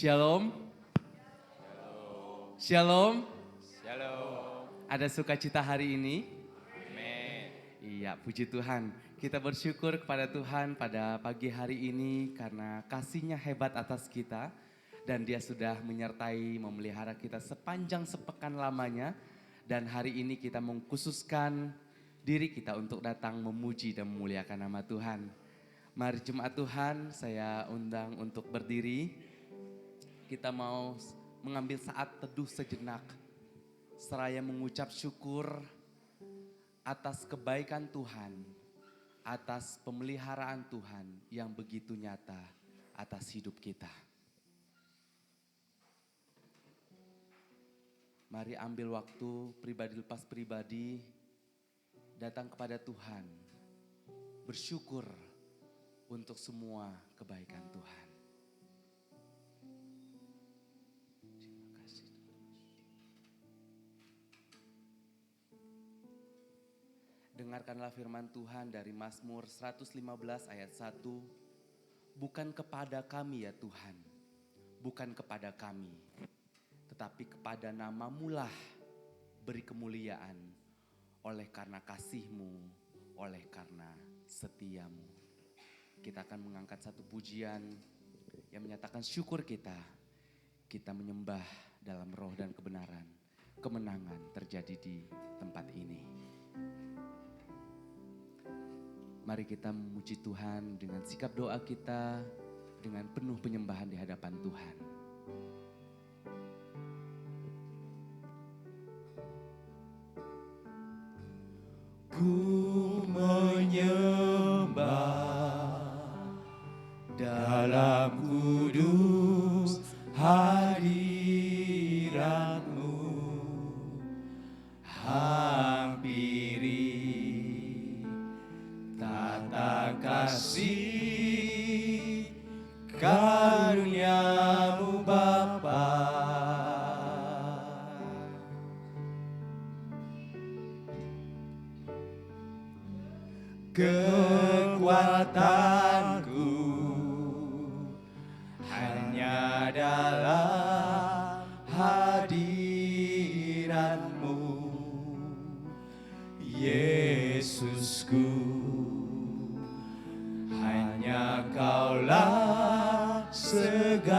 Shalom. Shalom. Shalom. Ada sukacita hari ini? Amin. Iya, puji Tuhan. Kita bersyukur kepada Tuhan pada pagi hari ini karena kasih-Nya hebat atas kita. Dan Dia sudah menyertai, memelihara kita sepanjang sepekan lamanya. Dan hari ini kita mengkhususkan diri kita untuk datang memuji dan memuliakan nama Tuhan. Mari jemaat Tuhan, saya undang untuk berdiri. Kita mau mengambil saat teduh sejenak. Seraya mengucap syukur atas kebaikan Tuhan, atas pemeliharaan Tuhan yang begitu nyata atas hidup kita. Mari ambil waktu pribadi lepas pribadi, datang kepada Tuhan, bersyukur untuk semua kebaikan Tuhan. Terima kasih. Dengarkanlah firman Tuhan dari Mazmur 115 ayat 1. Bukan kepada kami ya Tuhan, bukan kepada kami, tetapi kepada nama-Mu-lah beri kemuliaan oleh karena kasih-Mu, oleh karena setia-Mu. Kita akan mengangkat satu pujian yang menyatakan syukur kita. Kita menyembah dalam roh dan kebenaran. Kemenangan terjadi di tempat ini. Mari kita memuji Tuhan dengan sikap doa kita, dengan penuh penyembahan di hadapan Tuhan. Ku menyembah dalam kudus hadirat-Mu, hampiri tata kasih karunia-Mu Bapa. Kekuatanku hanya dalam hadirat-Mu, Yesusku. Hanya Kaulah segalanya.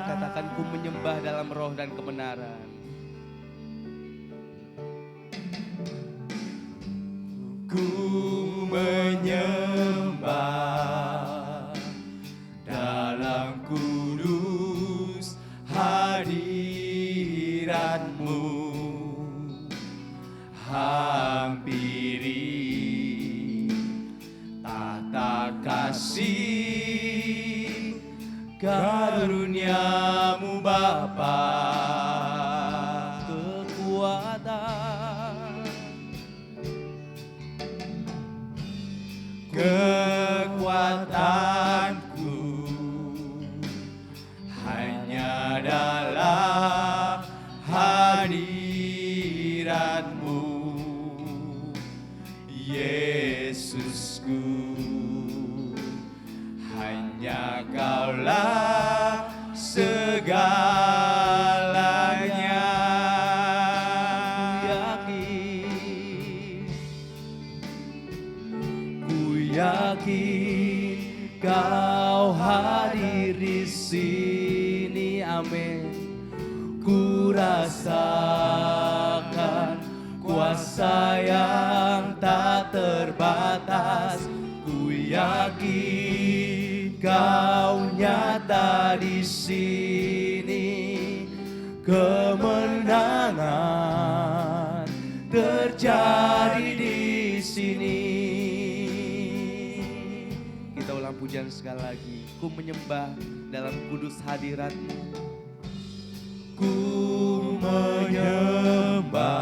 Katakan ku menyembah dalam roh dan kebenaran. Ku menyembah dalam kudus hadirat-Mu, hampiri tata kasih karunia-Mu Bapa. Kekuatanku hanya dalam hadirat-Mu, Yesusku. Hanya Kaulah segalanya. Yakin Kau hadir di sini, amin. Ku rasakan kuasa yang tak terbatas. Ku yakin Kau nyata di sini. Kemenangan terjadi di sini. Pujian sekali lagi, ku menyembah dalam kudus hadirat-Mu. Ku menyembah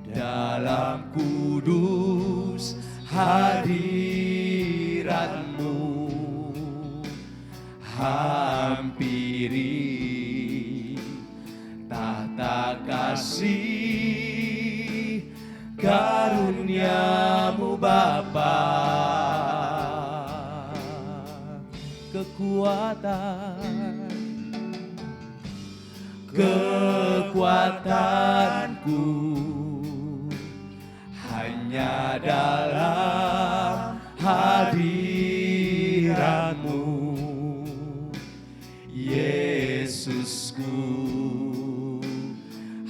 dalam kudus hadirat-Mu, hampiri tata kasih karunia-Mu Bapa. kekuatanku hanya dalam hadirat-Mu, Yesusku.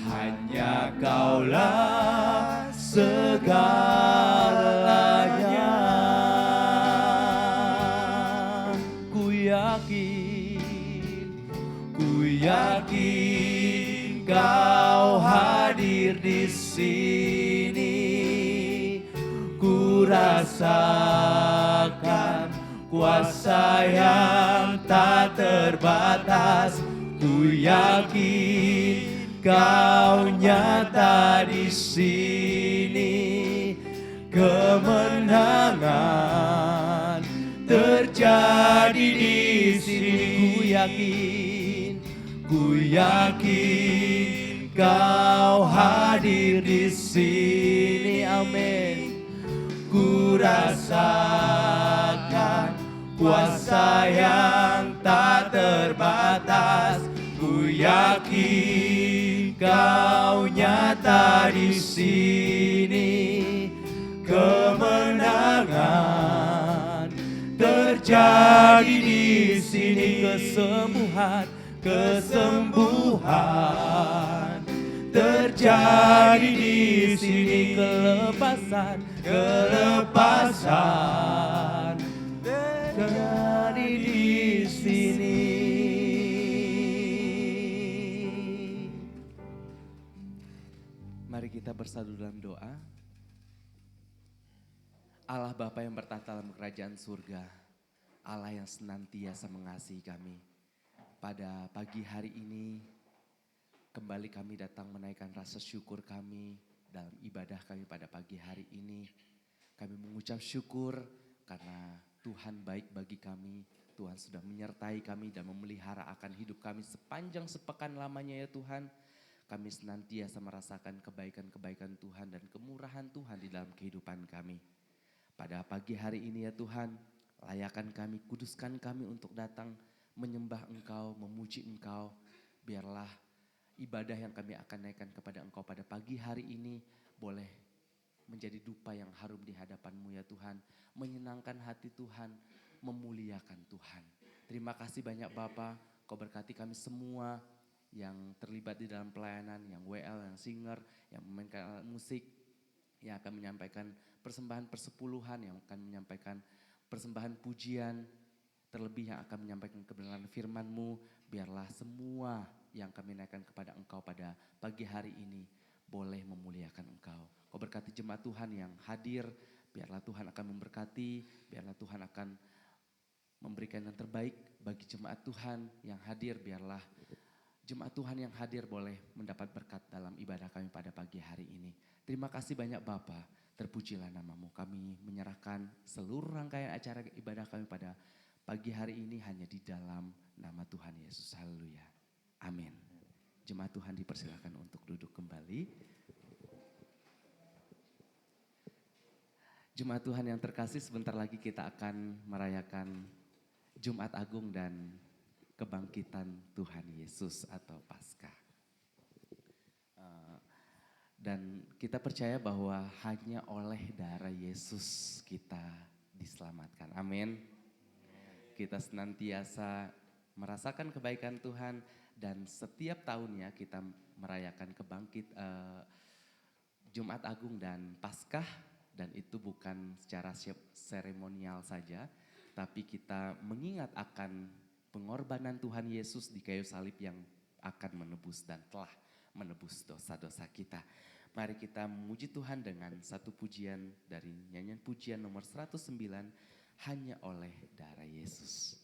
Hanya Kaulah segalanya. Ku yakin Kau hadir di sini. Ku rasakan kuasa yang tak terbatas. Ku yakin Kau nyata di sini. Kemenangan terjadi di sini. Ku yakin Kau hadir di sini. Amin. Ku rasakan kuasa yang tak terbatas. Ku yakin Kau nyata di sini. Kemenangan terjadi di sini. Kesembuhan terjadi di sini. Kelepasan terjadi di sini. Mari kita bersatu dalam doa. Allah Bapa yang bertahta dalam kerajaan surga, Allah yang senantiasa mengasihi kami. Pada pagi hari ini, kembali kami datang menaikkan rasa syukur kami dalam ibadah kami pada pagi hari ini. Kami mengucap syukur karena Tuhan baik bagi kami. Tuhan sudah menyertai kami dan memelihara akan hidup kami sepanjang sepekan lamanya ya Tuhan. Kami senantiasa merasakan kebaikan-kebaikan Tuhan dan kemurahan Tuhan di dalam kehidupan kami. Pada pagi hari ini ya Tuhan, layakan kami, kuduskan kami untuk datang menyembah Engkau, memuji Engkau. Biarlah ibadah yang kami akan naikkan kepada Engkau pada pagi hari ini boleh menjadi dupa yang harum di hadapan-Mu ya Tuhan. Menyenangkan hati Tuhan, memuliakan Tuhan. Terima kasih banyak Bapa, Kau berkati kami semua yang terlibat di dalam pelayanan, yang WL, yang singer, yang memainkan alat musik, yang akan menyampaikan persembahan persepuluhan, yang akan menyampaikan persembahan pujian, terlebih yang akan menyampaikan kebenaran firman-Mu. Biarlah semua yang kami naikkan kepada Engkau pada pagi hari ini boleh memuliakan Engkau. Kau berkati jemaat Tuhan yang hadir, biarlah Tuhan akan memberkati, biarlah Tuhan akan memberikan yang terbaik bagi jemaat Tuhan yang hadir. Biarlah jemaat Tuhan yang hadir boleh mendapat berkat dalam ibadah kami pada pagi hari ini. Terima kasih banyak Bapa, terpujilah nama-Mu. Kami menyerahkan seluruh rangkaian acara ibadah kami pada pagi hari ini hanya di dalam nama Tuhan Yesus. Haleluya. Amin. Jemaat Tuhan dipersilakan untuk duduk kembali. Jemaat Tuhan yang terkasih, sebentar lagi kita akan merayakan Jumat Agung dan kebangkitan Tuhan Yesus atau Paskah. Dan kita percaya bahwa hanya oleh darah Yesus kita diselamatkan. Amin. Kita senantiasa merasakan kebaikan Tuhan dan setiap tahunnya kita merayakan Jumat Agung dan Paskah, dan itu bukan secara seremonial saja, tapi kita mengingat akan pengorbanan Tuhan Yesus di kayu salib yang akan menebus dan telah menebus dosa-dosa kita. Mari kita memuji Tuhan dengan satu pujian dari nyanyian pujian nomor 109, Hanya Oleh Darah Yesus.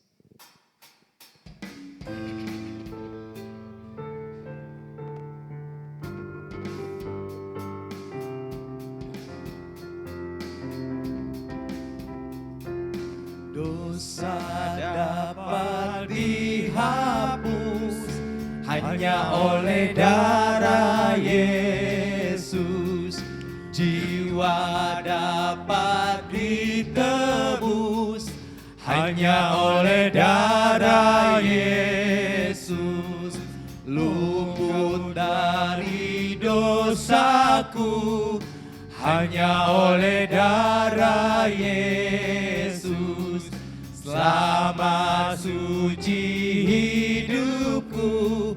Dosa dapat dihapus hanya oleh darah Yesus. Jiwa dapat ditebus hanya oleh darah dosaku, hanya oleh darah Yesus. Selamat suci hidupku,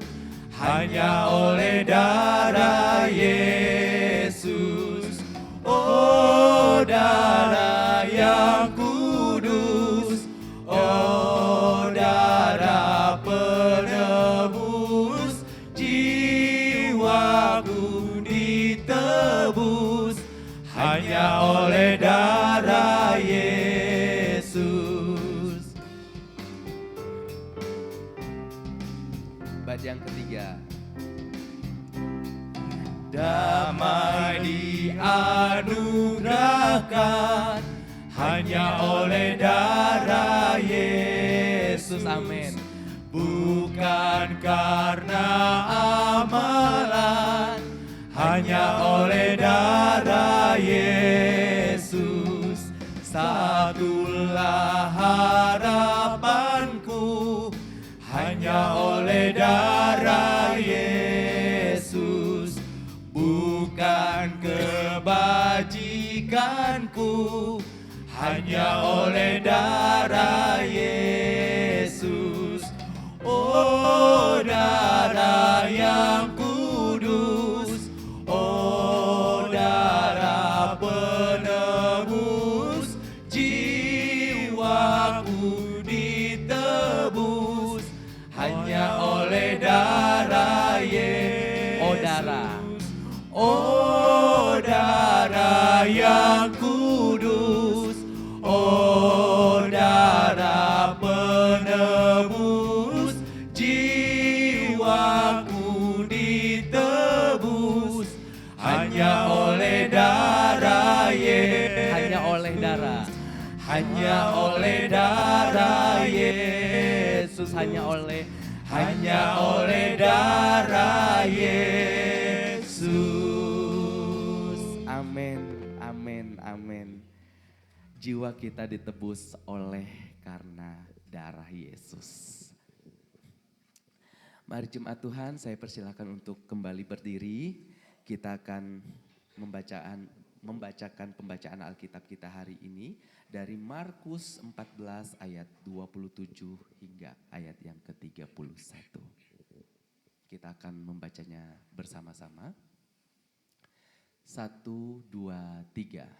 hanya oleh darah Yesus. Oh darah yang kudus, oh darah penebus, jiwaku ditebus hanya oleh darah Yesus. Bait yang ketiga. Damai dianugerahkan hanya oleh darah Yesus. Amin. Bukan karena amalan, hanya oleh darah Yesus. Satulah harapanku, hanya oleh darah Yesus. Bukan kebajikanku, hanya oleh darah Yesus. Oh darah yang kudus, oh darah penebus, jiwaku ditebus hanya oleh darah Yesus. Oh darah. Oh darah yang kudus, oh darah penebus, jiwaku ditebus hanya oleh darah Yesus. Hanya oleh darah. Hanya oleh darah Yesus. Hanya oleh darah Yesus. Amin, amin, amin. Jiwa kita ditebus oleh karena darah Yesus. Mari jemaat Tuhan, saya persilakan untuk kembali berdiri. Kita akan membacakan pembacaan Alkitab kita hari ini dari Markus 14 ayat 27 hingga ayat yang ke-31. Kita akan membacanya bersama-sama. 1, 2, 3.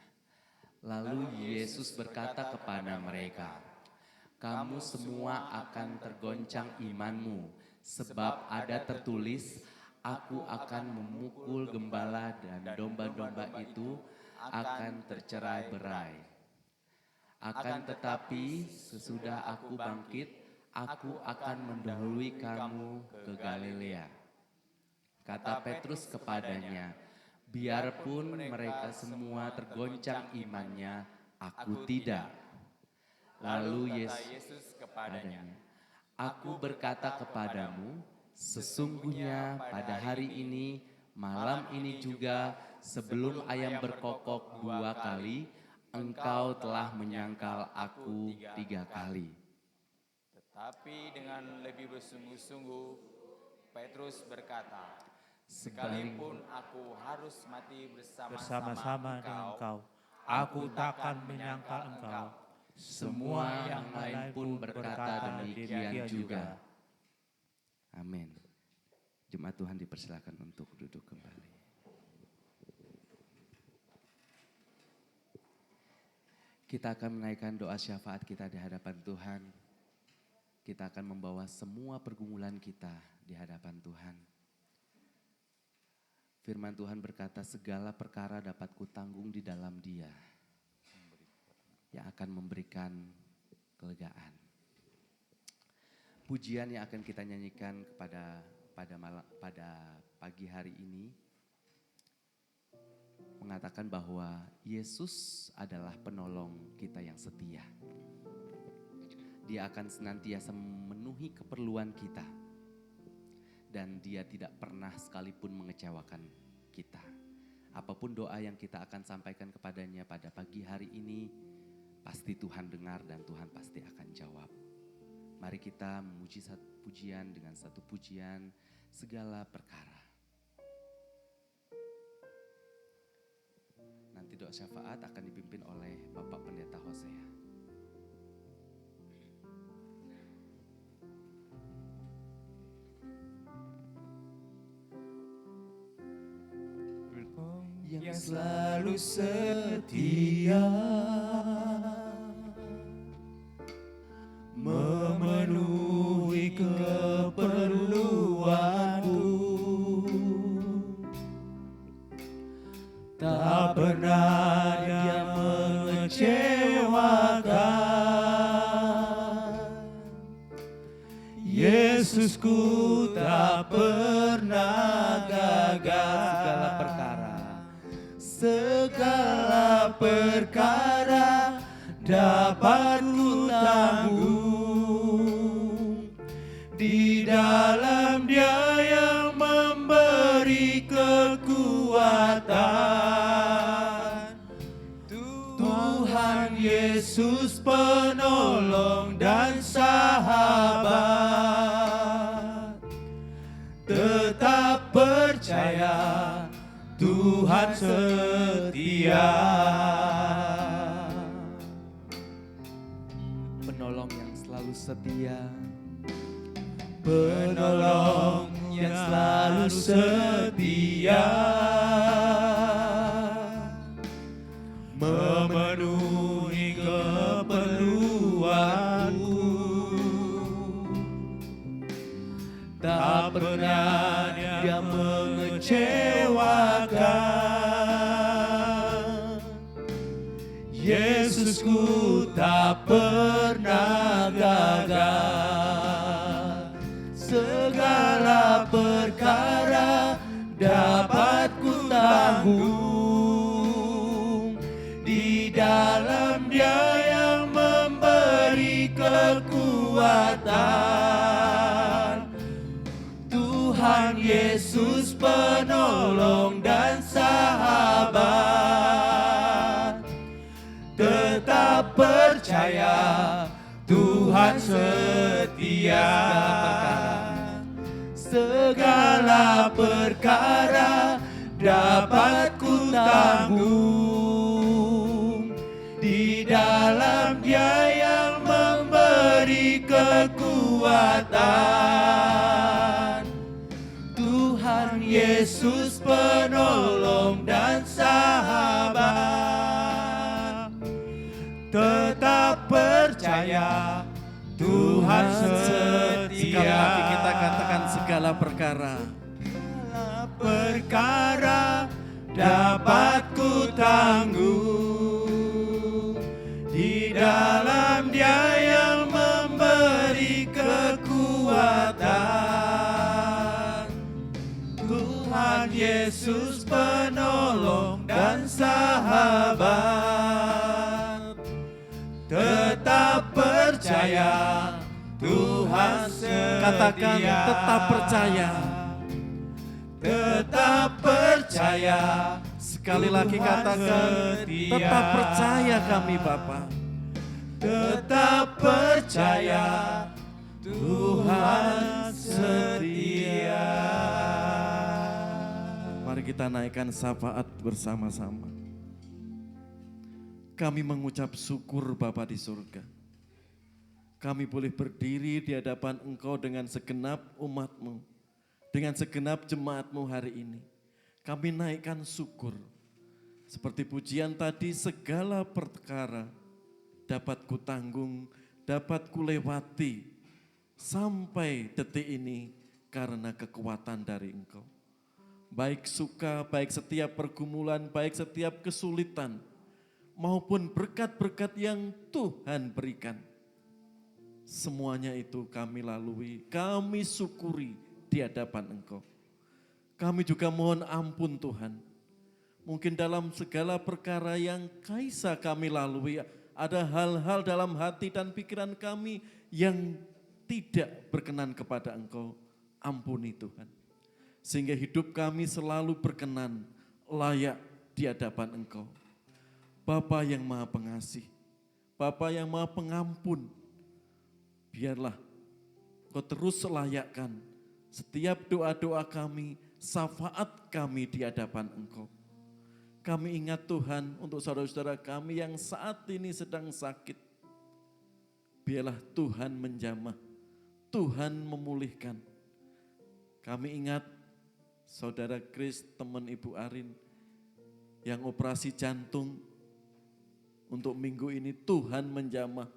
Lalu Yesus berkata kepada mereka, "Kamu semua akan tergoncang imanmu, sebab ada tertulis, Aku akan memukul gembala dan domba-domba itu akan tercerai-berai. Akan tetapi sesudah aku bangkit, aku akan mendahului kamu ke Galilea." Kata Petrus kepadanya, "Biarpun mereka semua tergoncang imannya, aku tidak." Lalu Yesus kepadanya, "Aku berkata kepadamu, sesungguhnya pada hari ini, malam ini juga, sebelum ayam berkokok 2 kali, engkau telah menyangkal aku 3 kali." Tetapi dengan lebih bersungguh-sungguh, Petrus berkata, "Sekalipun aku harus mati bersama-sama dengan engkau, aku takkan menyangkal engkau." Semua yang lain pun berkata demikian juga. Amin. Jemaat Tuhan dipersilakan untuk duduk kembali. Kita akan menaikkan doa syafaat kita di hadapan Tuhan. Kita akan membawa semua pergumulan kita di hadapan Tuhan. Firman Tuhan berkata, segala perkara dapat kutanggung di dalam Dia yang akan memberikan kelegaan. Pujian yang akan kita nyanyikan pada pagi hari ini mengatakan bahwa Yesus adalah penolong kita yang setia. Dia akan senantiasa memenuhi keperluan kita dan Dia tidak pernah sekalipun mengecewakan kita. Apapun doa yang kita akan sampaikan kepadanya pada pagi hari ini, pasti Tuhan dengar dan Tuhan pasti akan jawab. Mari kita memuji satu pujian dengan satu pujian segala perkara. doa syafaat akan dipimpin oleh Bapak Pendeta Hosea. Yang selalu setia memenuhi keperluanku, tak pernah dia mengecewakan. Yesusku tak pernah gagal. Segala perkara dapat ku tanggung di dalam Dia yang memberi kekuatan. Tuhan Yesus penolong dan sahabat, tetap percaya Tuhan setia. Penolong yang selalu setia, penolong yang selalu setia, memenuhi keperluanku, tak pernah dia mengecewakan. Yesusku tak pernah gagal. Segala perkara dapat ku tanggung di dalam Dia yang memberi kekuatan. Tuhan Yesus penolong dan sahabat, tetap percaya Tuhan setia. Segala perkara dapat ku tanggung di dalam Dia yang memberi kekuatan. Tuhan Yesus penolong dan sahabat, tetap percaya Tuhan setia. Sekali lagi kita katakan segala perkara. Segala perkara dapat ku tanggung di dalam Dia yang memberi kekuatan. Tuhan Yesus penolong dan sahabat, tetap percaya Tuhan setia. Katakan tetap percaya. Tetap percaya. Sekali lagi katakan tetap percaya kami Bapa. Tetap percaya Tuhan setia. Mari kita naikkan syafaat bersama-sama. Kami mengucap syukur Bapa di surga. Kami boleh berdiri di hadapan Engkau dengan segenap umat-Mu, dengan segenap jemaat-Mu hari ini. Kami naikkan syukur. Seperti pujian tadi, segala perkara dapat kutanggung, dapat kulewati sampai detik ini karena kekuatan dari Engkau. Baik suka, baik setiap pergumulan, baik setiap kesulitan, maupun berkat-berkat yang Tuhan berikan. Semuanya itu kami lalui, kami syukuri di hadapan Engkau. Kami juga mohon ampun Tuhan. Mungkin dalam segala perkara yang Kaisa kami lalui, ada hal-hal dalam hati dan pikiran kami yang tidak berkenan kepada Engkau. Ampuni Tuhan. Sehingga hidup kami selalu berkenan, layak di hadapan Engkau. Bapa yang Maha Pengasih, Bapa yang Maha Pengampun, biarlah Kau terus layakkan setiap doa-doa kami, syafaat kami di hadapan Engkau. Kami ingat Tuhan untuk saudara-saudara kami yang saat ini sedang sakit. Biarlah Tuhan menjamah, Tuhan memulihkan. Kami ingat saudara Kris, teman Ibu Arin, yang operasi jantung. Untuk minggu ini Tuhan menjamah,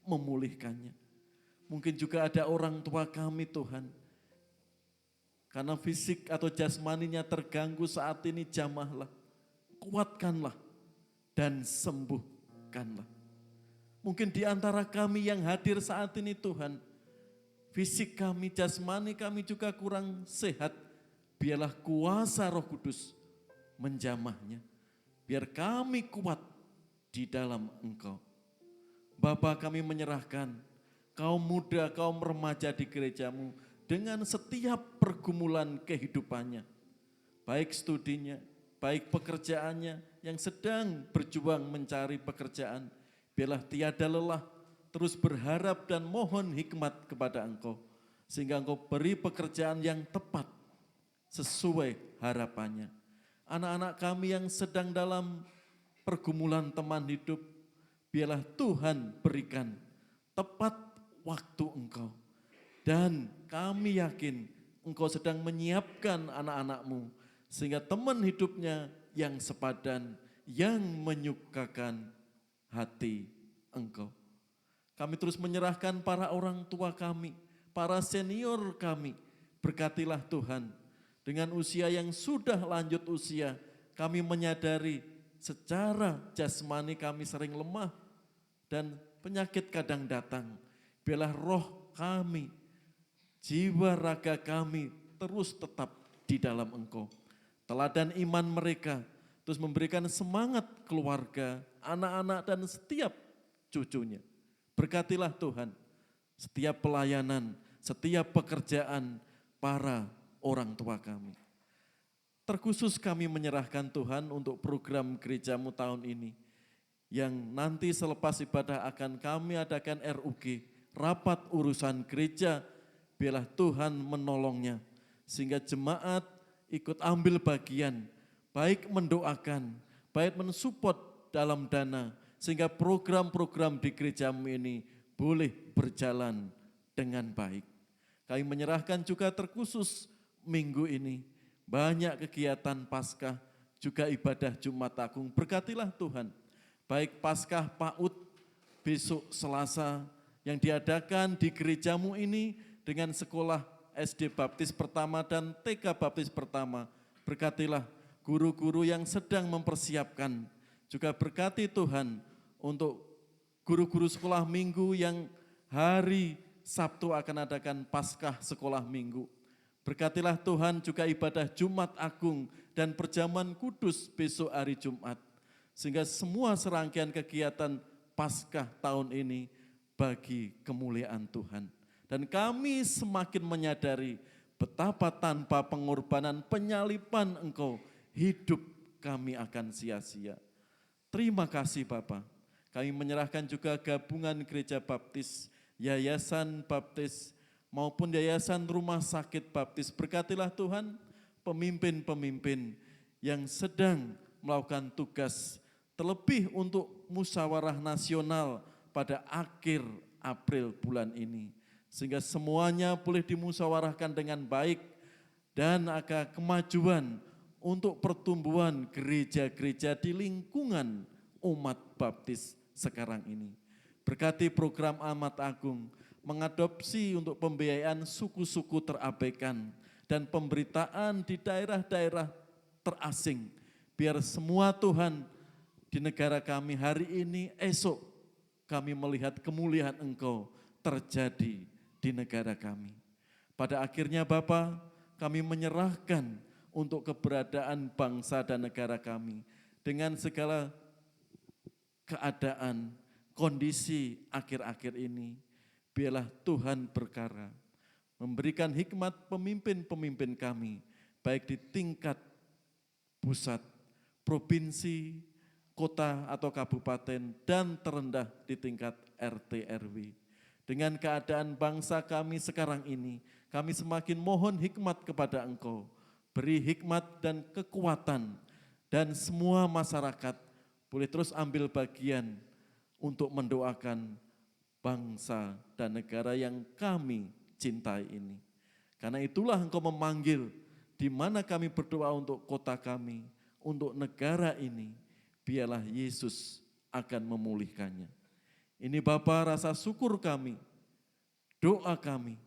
memulihkannya. Mungkin juga ada orang tua kami Tuhan, karena fisik atau jasmaninya terganggu saat ini, jamahlah, kuatkanlah, dan sembuhkanlah. Mungkin di antara kami yang hadir saat ini Tuhan, fisik kami, jasmani kami juga kurang sehat. Biarlah kuasa Roh Kudus menjamahnya. Biar kami kuat di dalam Engkau. Bapa, kami menyerahkan kaum muda, kaum remaja di gerejamu dengan setiap pergumulan kehidupannya. Baik studinya, baik pekerjaannya yang sedang berjuang mencari pekerjaan. Biarlah tiada lelah, terus berharap dan mohon hikmat kepada Engkau. Sehingga Engkau beri pekerjaan yang tepat sesuai harapannya. Anak-anak kami yang sedang dalam pergumulan teman hidup, biarlah Tuhan berikan tepat waktu Engkau. Dan kami yakin Engkau sedang menyiapkan anak-anak-Mu, sehingga teman hidupnya yang sepadan, yang menyukakan hati Engkau. Kami terus menyerahkan para orang tua kami, para senior kami. Berkatilah Tuhan, dengan usia yang sudah lanjut usia, kami menyadari secara jasmani kami sering lemah dan penyakit kadang datang. Biarlah roh kami, jiwa raga kami terus tetap di dalam Engkau. Teladan iman mereka terus memberikan semangat keluarga, anak-anak dan setiap cucunya. Berkatilah Tuhan setiap pelayanan, setiap pekerjaan para orang tua kami. Terkhusus kami menyerahkan Tuhan untuk program gerejamu tahun ini, yang nanti selepas ibadah akan kami adakan RUG, rapat urusan gereja. Biarlah Tuhan menolongnya, sehingga jemaat ikut ambil bagian, baik mendoakan, baik mensupport dalam dana, sehingga program-program di gerejamu ini boleh berjalan dengan baik. Kami menyerahkan juga terkhusus minggu ini, banyak kegiatan Paskah, juga ibadah Jumat Agung. Berkatilah Tuhan, baik Paskah PAUD besok Selasa yang diadakan di gerejamu ini dengan sekolah SD Baptis Pertama dan TK Baptis Pertama. Berkatilah guru-guru yang sedang mempersiapkan. Juga berkati Tuhan untuk guru-guru sekolah minggu yang hari Sabtu akan adakan Paskah sekolah minggu. Berkatilah Tuhan juga ibadah Jumat Agung dan perjamuan kudus besok hari Jumat. Sehingga semua serangkaian kegiatan Paskah tahun ini bagi kemuliaan Tuhan. Dan kami semakin menyadari betapa tanpa pengorbanan penyaliban Engkau, hidup kami akan sia-sia. Terima kasih Bapa. Kami menyerahkan juga gabungan gereja baptis, yayasan baptis, maupun yayasan rumah sakit baptis. Berkatilah Tuhan pemimpin-pemimpin yang sedang melakukan tugas, terlebih untuk musyawarah nasional pada akhir April bulan ini. Sehingga semuanya boleh dimusyawarahkan dengan baik dan akan kemajuan untuk pertumbuhan gereja-gereja di lingkungan umat baptis sekarang ini. Berkati program Amat Agung, mengadopsi untuk pembiayaan suku-suku terabaikan dan pemberitaan di daerah-daerah terasing. Biar semua Tuhan di negara kami hari ini, esok kami melihat kemuliaan Engkau terjadi di negara kami. Pada akhirnya Bapa, kami menyerahkan untuk keberadaan bangsa dan negara kami dengan segala keadaan, kondisi akhir-akhir ini. Biarlah Tuhan berkara, memberikan hikmat pemimpin-pemimpin kami, baik di tingkat pusat, provinsi, kota atau kabupaten, dan terendah di tingkat RT RW. Dengan keadaan bangsa kami sekarang ini, kami semakin mohon hikmat kepada Engkau. Beri hikmat dan kekuatan dan semua masyarakat boleh terus ambil bagian untuk mendoakan bangsa dan negara yang kami cintai ini. Karena itulah Engkau memanggil di mana kami berdoa untuk kota kami, untuk negara ini, biarlah Yesus akan memulihkannya. Ini Bapa rasa syukur kami, doa kami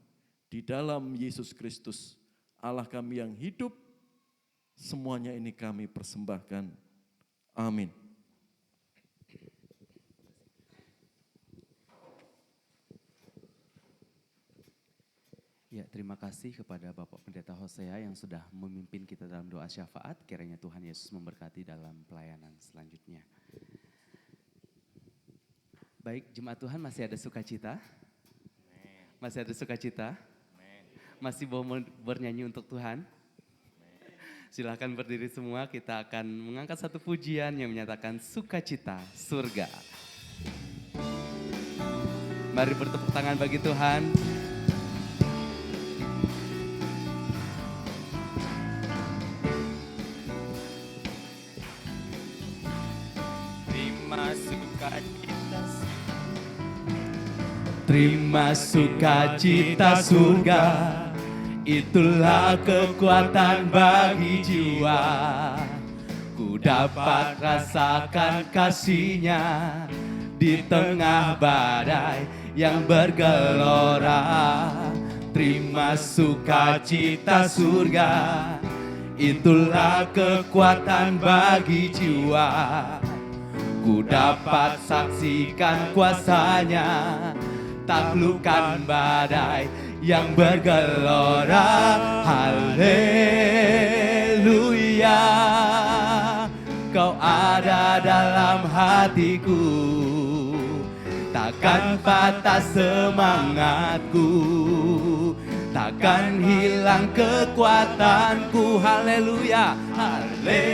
di dalam Yesus Kristus, Allah kami yang hidup, semuanya ini kami persembahkan. Amin. Ya, terima kasih kepada Bapak Pendeta Hosea yang sudah memimpin kita dalam doa syafaat. Kiranya Tuhan Yesus memberkati dalam pelayanan selanjutnya. Baik, jemaat Tuhan masih ada sukacita? Masih ada sukacita? Masih mau bernyanyi untuk Tuhan? Silakan berdiri semua, kita akan mengangkat satu pujian yang menyatakan sukacita surga. Mari bertepuk tangan bagi Tuhan. Terima sukacita surga, itulah kekuatan bagi jiwa. Ku dapat rasakan kasih-Nya di tengah badai yang bergelora. Terima sukacita surga, itulah kekuatan bagi jiwa. Ku dapat saksikan kuasa-Nya, taklukkan badai yang bergelora. Haleluya, Kau ada dalam hatiku, takkan patah semangatku, takkan hilang kekuatanku. Haleluya, haleluya,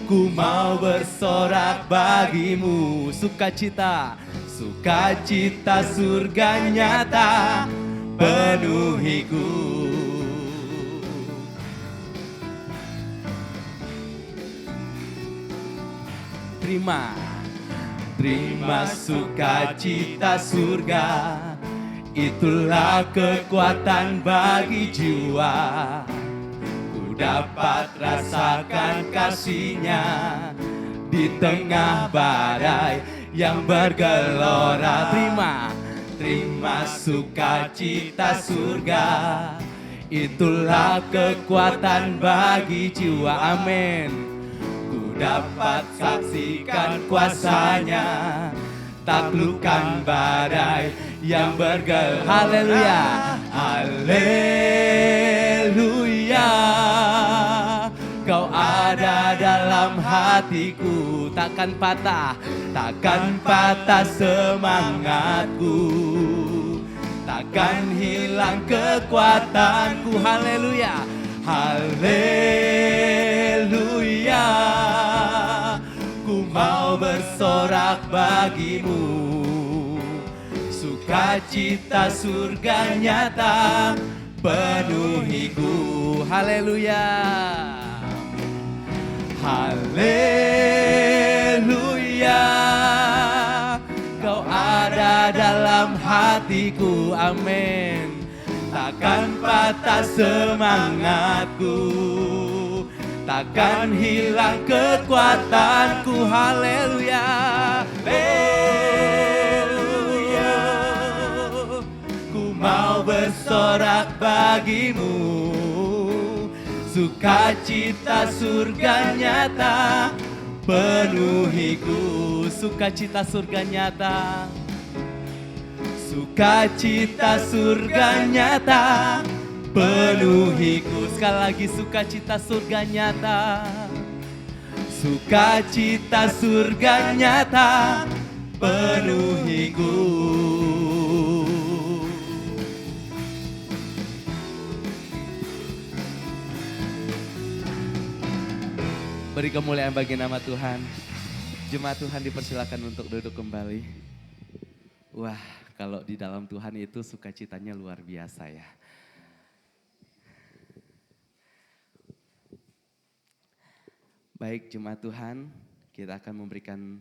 ku mau bersorak bagimu. Sukacita, sukacita surga nyata penuhiku. Terima sukacita surga, itulah kekuatan bagi jiwa. Ku dapat rasakan kasih-Nya di tengah badai yang bergelora. Terima sukacita surga, itulah kekuatan bagi jiwa. Amin. Ku dapat saksikan kuasa-Nya, taklukkan badai yang bergelora. Haleluya, haleluya, Kau ada dalam hatiku, takkan patah semangatku, takkan hilang kekuatanku. Haleluya, haleluya, ku mau bersorak bagimu. Sukacita surga nyata penuhiku. Haleluya, haleluya, Kau ada dalam hatiku. Amin. Takkan patah semangatku, takkan hilang kekuatanku. Haleluya, haleluya, ku mau bersorak bagimu. Sukacita surga nyata penuhiku. Sukacita surga nyata, sukacita surga nyata penuhiku. Sekali lagi, sukacita surga nyata, sukacita surga nyata penuhiku. Beri kemuliaan bagi nama Tuhan. Jemaat Tuhan dipersilakan untuk duduk kembali. Wah, kalau di dalam Tuhan itu sukacitanya luar biasa ya. Baik jemaat Tuhan, kita akan memberikan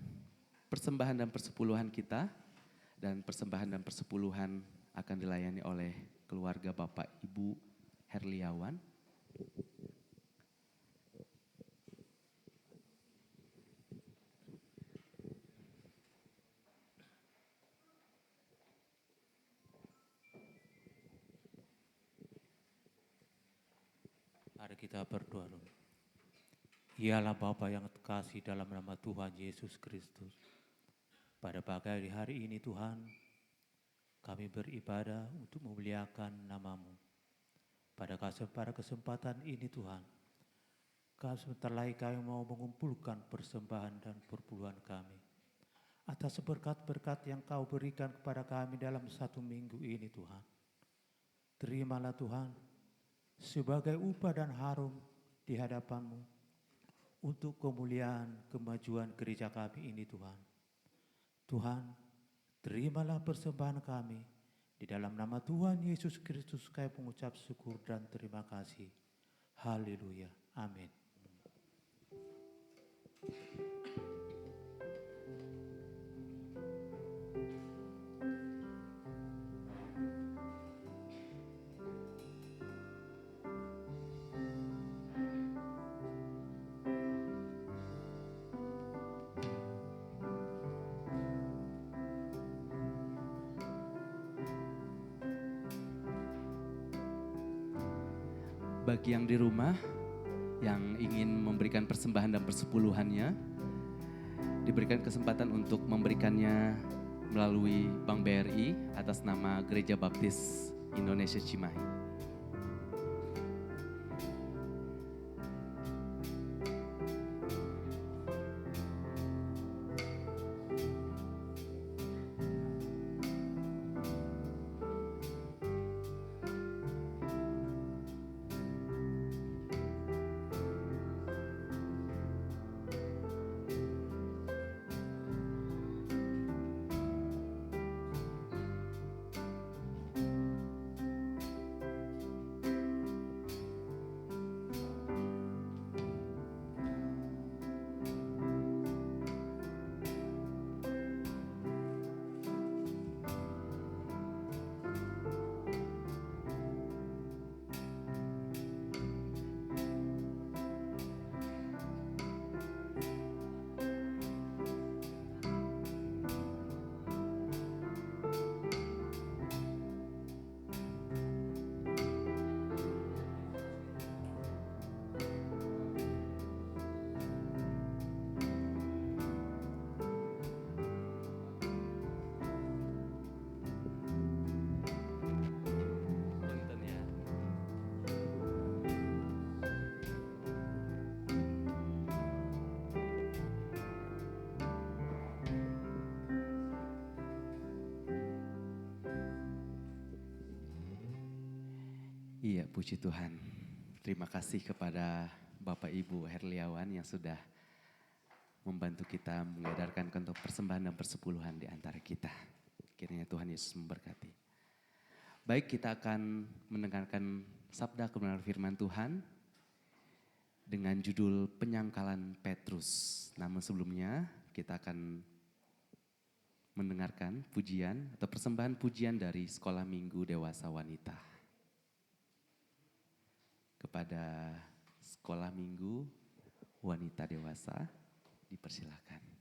persembahan dan persepuluhan kita. Dan persembahan dan persepuluhan akan dilayani oleh keluarga Bapak Ibu Herliawan. Mari kita berdoa dulu. Ialah Bapa yang terkasih dalam nama Tuhan Yesus Kristus. Pada pagi hari ini Tuhan, kami beribadah untuk memuliakan nama-Mu. Pada kesempatan ini Tuhan, kami sebentar lagi kami mau mengumpulkan persembahan dan perpuluhan kami. Atas berkat-berkat yang Kau berikan kepada kami dalam 1 minggu ini Tuhan. Terimalah Tuhan, sebagai upah dan harum di hadapan-Mu untuk kemuliaan kemajuan gereja kami ini Tuhan. Tuhan, terimalah persembahan kami. Di dalam nama Tuhan Yesus Kristus kami mengucap syukur dan terima kasih. Haleluya. Amin. Bagi yang di rumah yang ingin memberikan persembahan dan persepuluhannya, diberikan kesempatan untuk memberikannya melalui Bank BRI atas nama Gereja Baptis Indonesia Cimahi. Iya, puji Tuhan. Terima kasih kepada Bapak Ibu Herliawan yang sudah membantu kita mengedarkan untuk persembahan dan persepuluhan di antara kita. Kiranya Tuhan Yesus memberkati. Baik, kita akan mendengarkan sabda kebenaran firman Tuhan dengan judul Penyangkalan Petrus. Namun sebelumnya kita akan mendengarkan pujian atau persembahan pujian dari Sekolah Minggu Dewasa Wanita. Kepada Sekolah Minggu Wanita Dewasa, dipersilakan.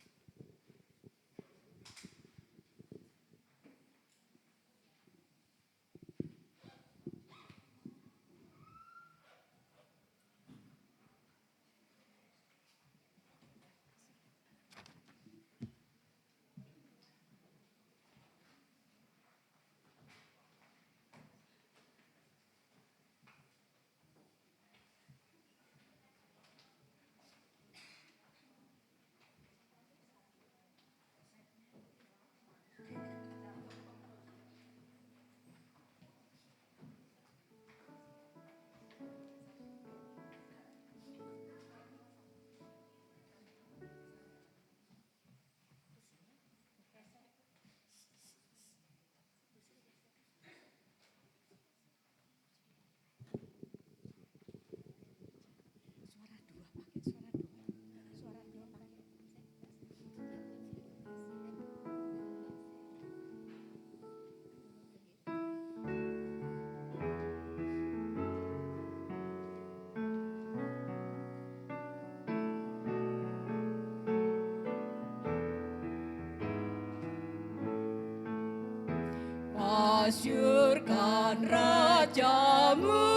masyurkan rajamu,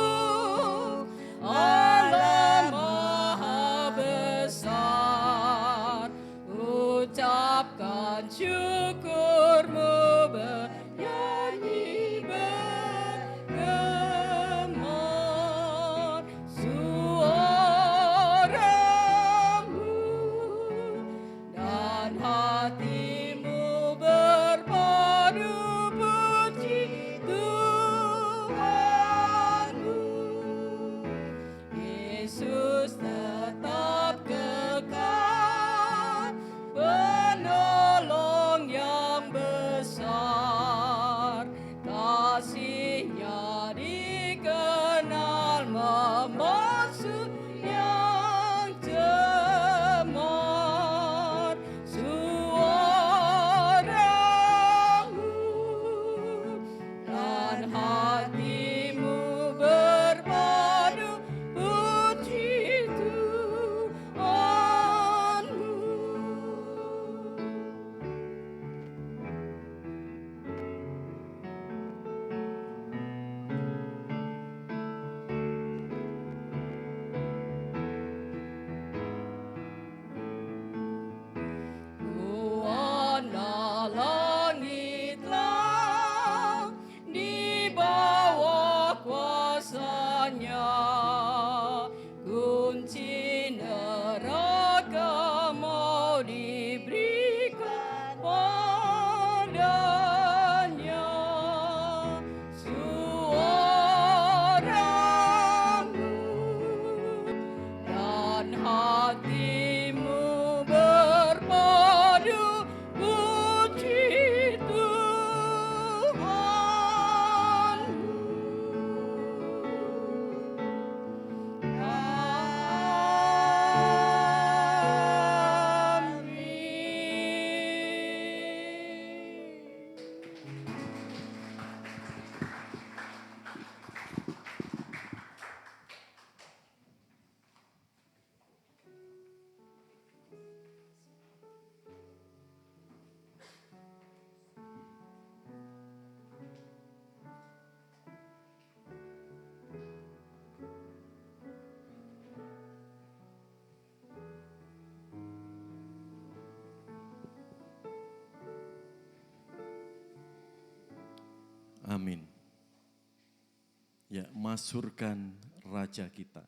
Allah Maha Besar. Ucapkan syukurmu, bernyanyi bergema, suaramu dan hatimu berpadu puji Tuhanmu. Yesus tetap kekal, penolong yang besar. Kasih-Nya dikenal, membasuh yang cemar. Suaramu dan hatimu berpadu puji Tuhanmu. Kuana langitlah di bawah kuasa-Nya, kunci neraka mau diberikan padanya. Suaramu dan hatimu berpadu puji Tuhanmu. Amin. Amin. Ya, masyurkan Raja kita.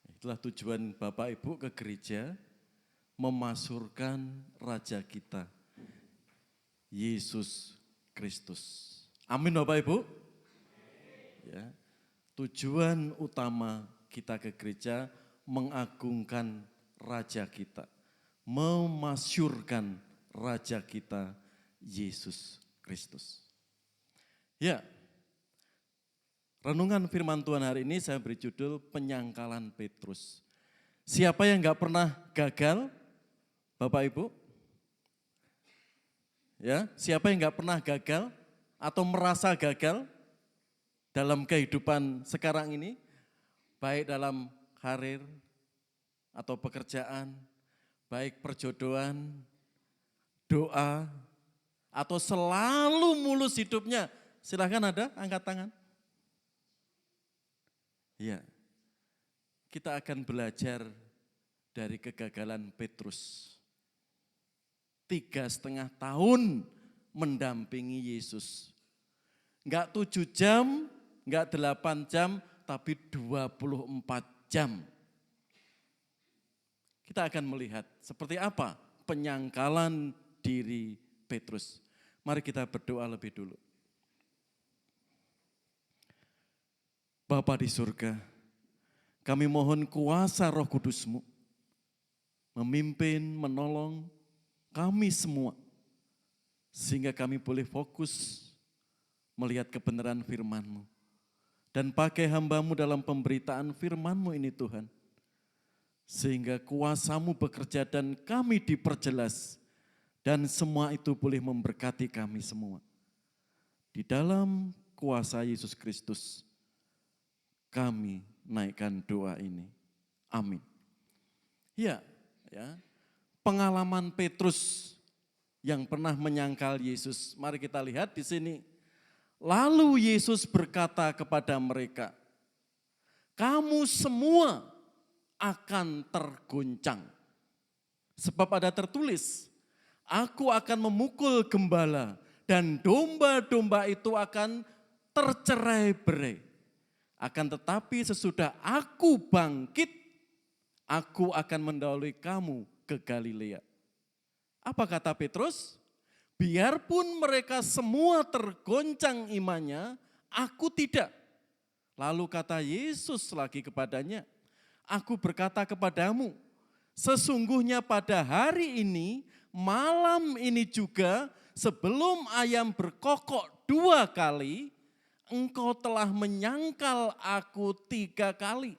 Itulah tujuan Bapak Ibu ke gereja, memasyurkan Raja kita, Yesus Kristus. Amin Bapak Ibu. Ya, tujuan utama kita ke gereja mengagungkan Raja kita, memasyurkan Raja kita, Yesus Kristus. Ya, renungan firman Tuhan hari ini saya beri judul Penyangkalan Petrus. Siapa yang enggak pernah gagal, Bapak Ibu? Ya, siapa yang enggak pernah gagal atau merasa gagal dalam kehidupan sekarang ini, baik dalam karir atau pekerjaan, baik perjodohan, doa, atau selalu mulus hidupnya? Silahkan ada, angkat tangan. Ya, kita akan belajar dari kegagalan Petrus. 3,5 tahun mendampingi Yesus. Enggak 7 jam, enggak 8 jam, tapi 24 jam. Kita akan melihat seperti apa penyangkalan diri Petrus. Mari kita berdoa lebih dulu. Bapa di surga, kami mohon kuasa Roh Kudus-Mu memimpin, menolong kami semua, sehingga kami boleh fokus melihat kebenaran firman-Mu. Dan pakai hamba-Mu dalam pemberitaan firman-Mu ini Tuhan, sehingga kuasa-Mu bekerja dan kami diperjelas, dan semua itu boleh memberkati kami semua. Di dalam kuasa Yesus Kristus, kami naikkan doa ini. Amin. Ya, pengalaman Petrus yang pernah menyangkal Yesus. Mari kita lihat di sini. Lalu Yesus berkata kepada mereka, kamu semua akan tergoncang. Sebab ada tertulis, aku akan memukul gembala dan domba-domba itu akan tercerai-berai. Akan tetapi sesudah aku bangkit, aku akan mendahului kamu ke Galilea. Apa kata Petrus? Biarpun mereka semua tergoncang imannya, aku tidak. Lalu kata Yesus lagi kepadanya, aku berkata kepadamu, sesungguhnya pada hari ini, malam ini juga, sebelum ayam berkokok 2 kali, engkau telah menyangkal aku 3 kali.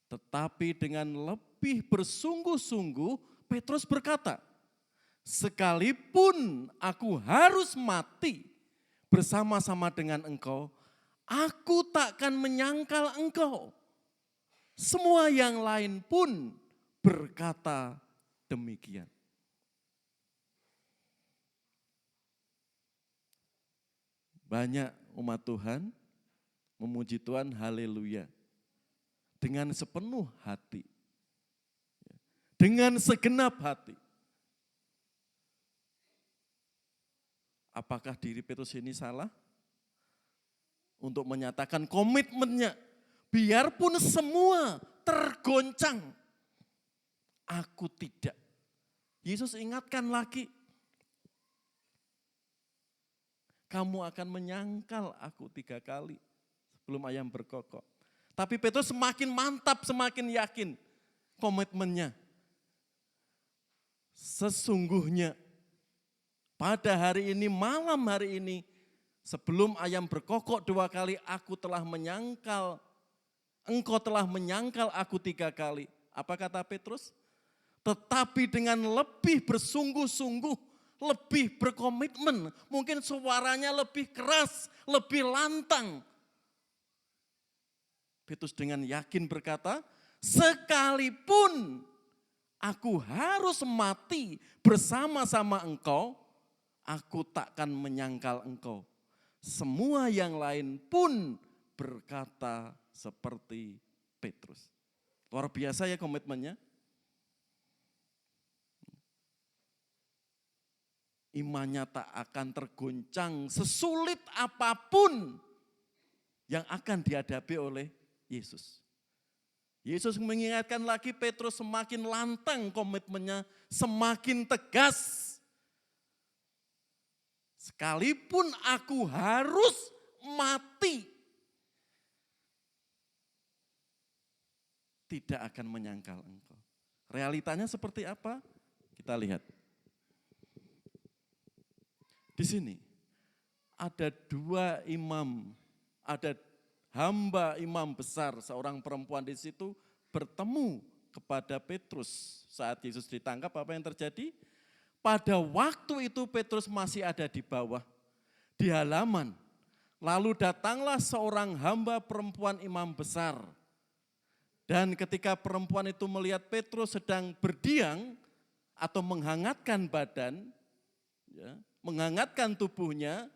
Tetapi dengan lebih bersungguh-sungguh, Petrus berkata, sekalipun aku harus mati bersama-sama dengan engkau, aku takkan menyangkal engkau. Semua yang lain pun berkata demikian. Banyak umat Tuhan memuji Tuhan, haleluya, dengan sepenuh hati, dengan segenap hati. Apakah diri Petrus ini salah? Untuk menyatakan komitmennya, biarpun semua tergoncang, aku tidak. Yesus ingatkan lagi, kamu akan menyangkal aku 3 kali sebelum ayam berkokok. Tapi Petrus semakin mantap, semakin yakin komitmennya. Sesungguhnya pada hari ini, malam hari ini, sebelum ayam berkokok 2 kali, aku telah menyangkal, engkau telah menyangkal aku 3 kali. Apa kata Petrus? Tetapi dengan lebih bersungguh-sungguh, lebih berkomitmen, mungkin suaranya lebih keras, lebih lantang. Petrus dengan yakin berkata, sekalipun aku harus mati bersama-sama engkau, aku takkan menyangkal engkau. Semua yang lain pun berkata seperti Petrus. Luar biasa ya komitmennya. Imannya tak akan tergoncang sesulit apapun yang akan dihadapi oleh Yesus. Yesus mengingatkan lagi Petrus, semakin lantang komitmennya, semakin tegas. Sekalipun aku harus mati, tidak akan menyangkal engkau. Realitanya seperti apa? Kita lihat. Di sini ada 2 imam, ada hamba imam besar, seorang perempuan di situ bertemu kepada Petrus saat Yesus ditangkap. Apa yang terjadi? Pada waktu itu Petrus masih ada di bawah, di halaman. Lalu datanglah seorang hamba perempuan imam besar. Dan ketika perempuan itu melihat Petrus sedang berdiam atau menghangatkan badan, ya, menghangatkan tubuhnya,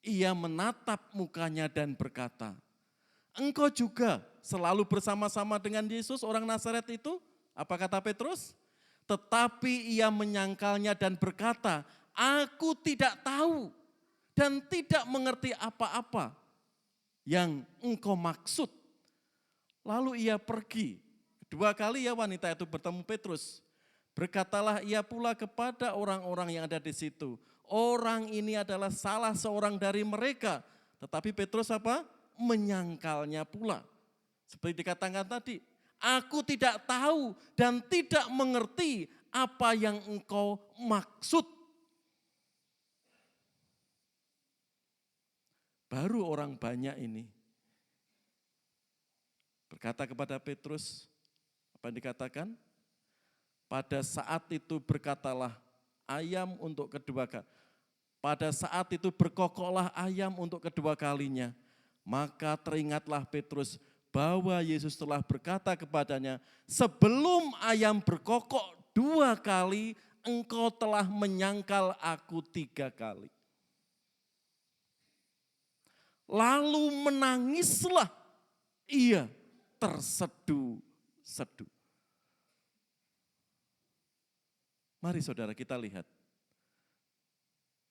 ia menatap mukanya dan berkata, engkau juga selalu bersama-sama dengan Yesus orang Nazaret itu? Apa kata Petrus? Tetapi ia menyangkalnya dan berkata, aku tidak tahu dan tidak mengerti apa-apa yang engkau maksud. Lalu ia pergi. 2 kali ya wanita itu bertemu Petrus. Berkatalah ia pula kepada orang-orang yang ada di situ, orang ini adalah salah seorang dari mereka. Tetapi Petrus apa? Menyangkalnya pula. Seperti dikatakan tadi, aku tidak tahu dan tidak mengerti apa yang engkau maksud. Baru orang banyak ini berkata kepada Petrus, apa yang dikatakan? Pada saat itu berkatalah ayam untuk kedua kali. Pada saat itu berkokoklah ayam untuk kedua kalinya. Maka teringatlah Petrus bahwa Yesus telah berkata kepadanya, sebelum ayam berkokok 2 kali, engkau telah menyangkal aku 3 kali. lalu menangislah ia terseduh-seduh. Mari saudara kita lihat.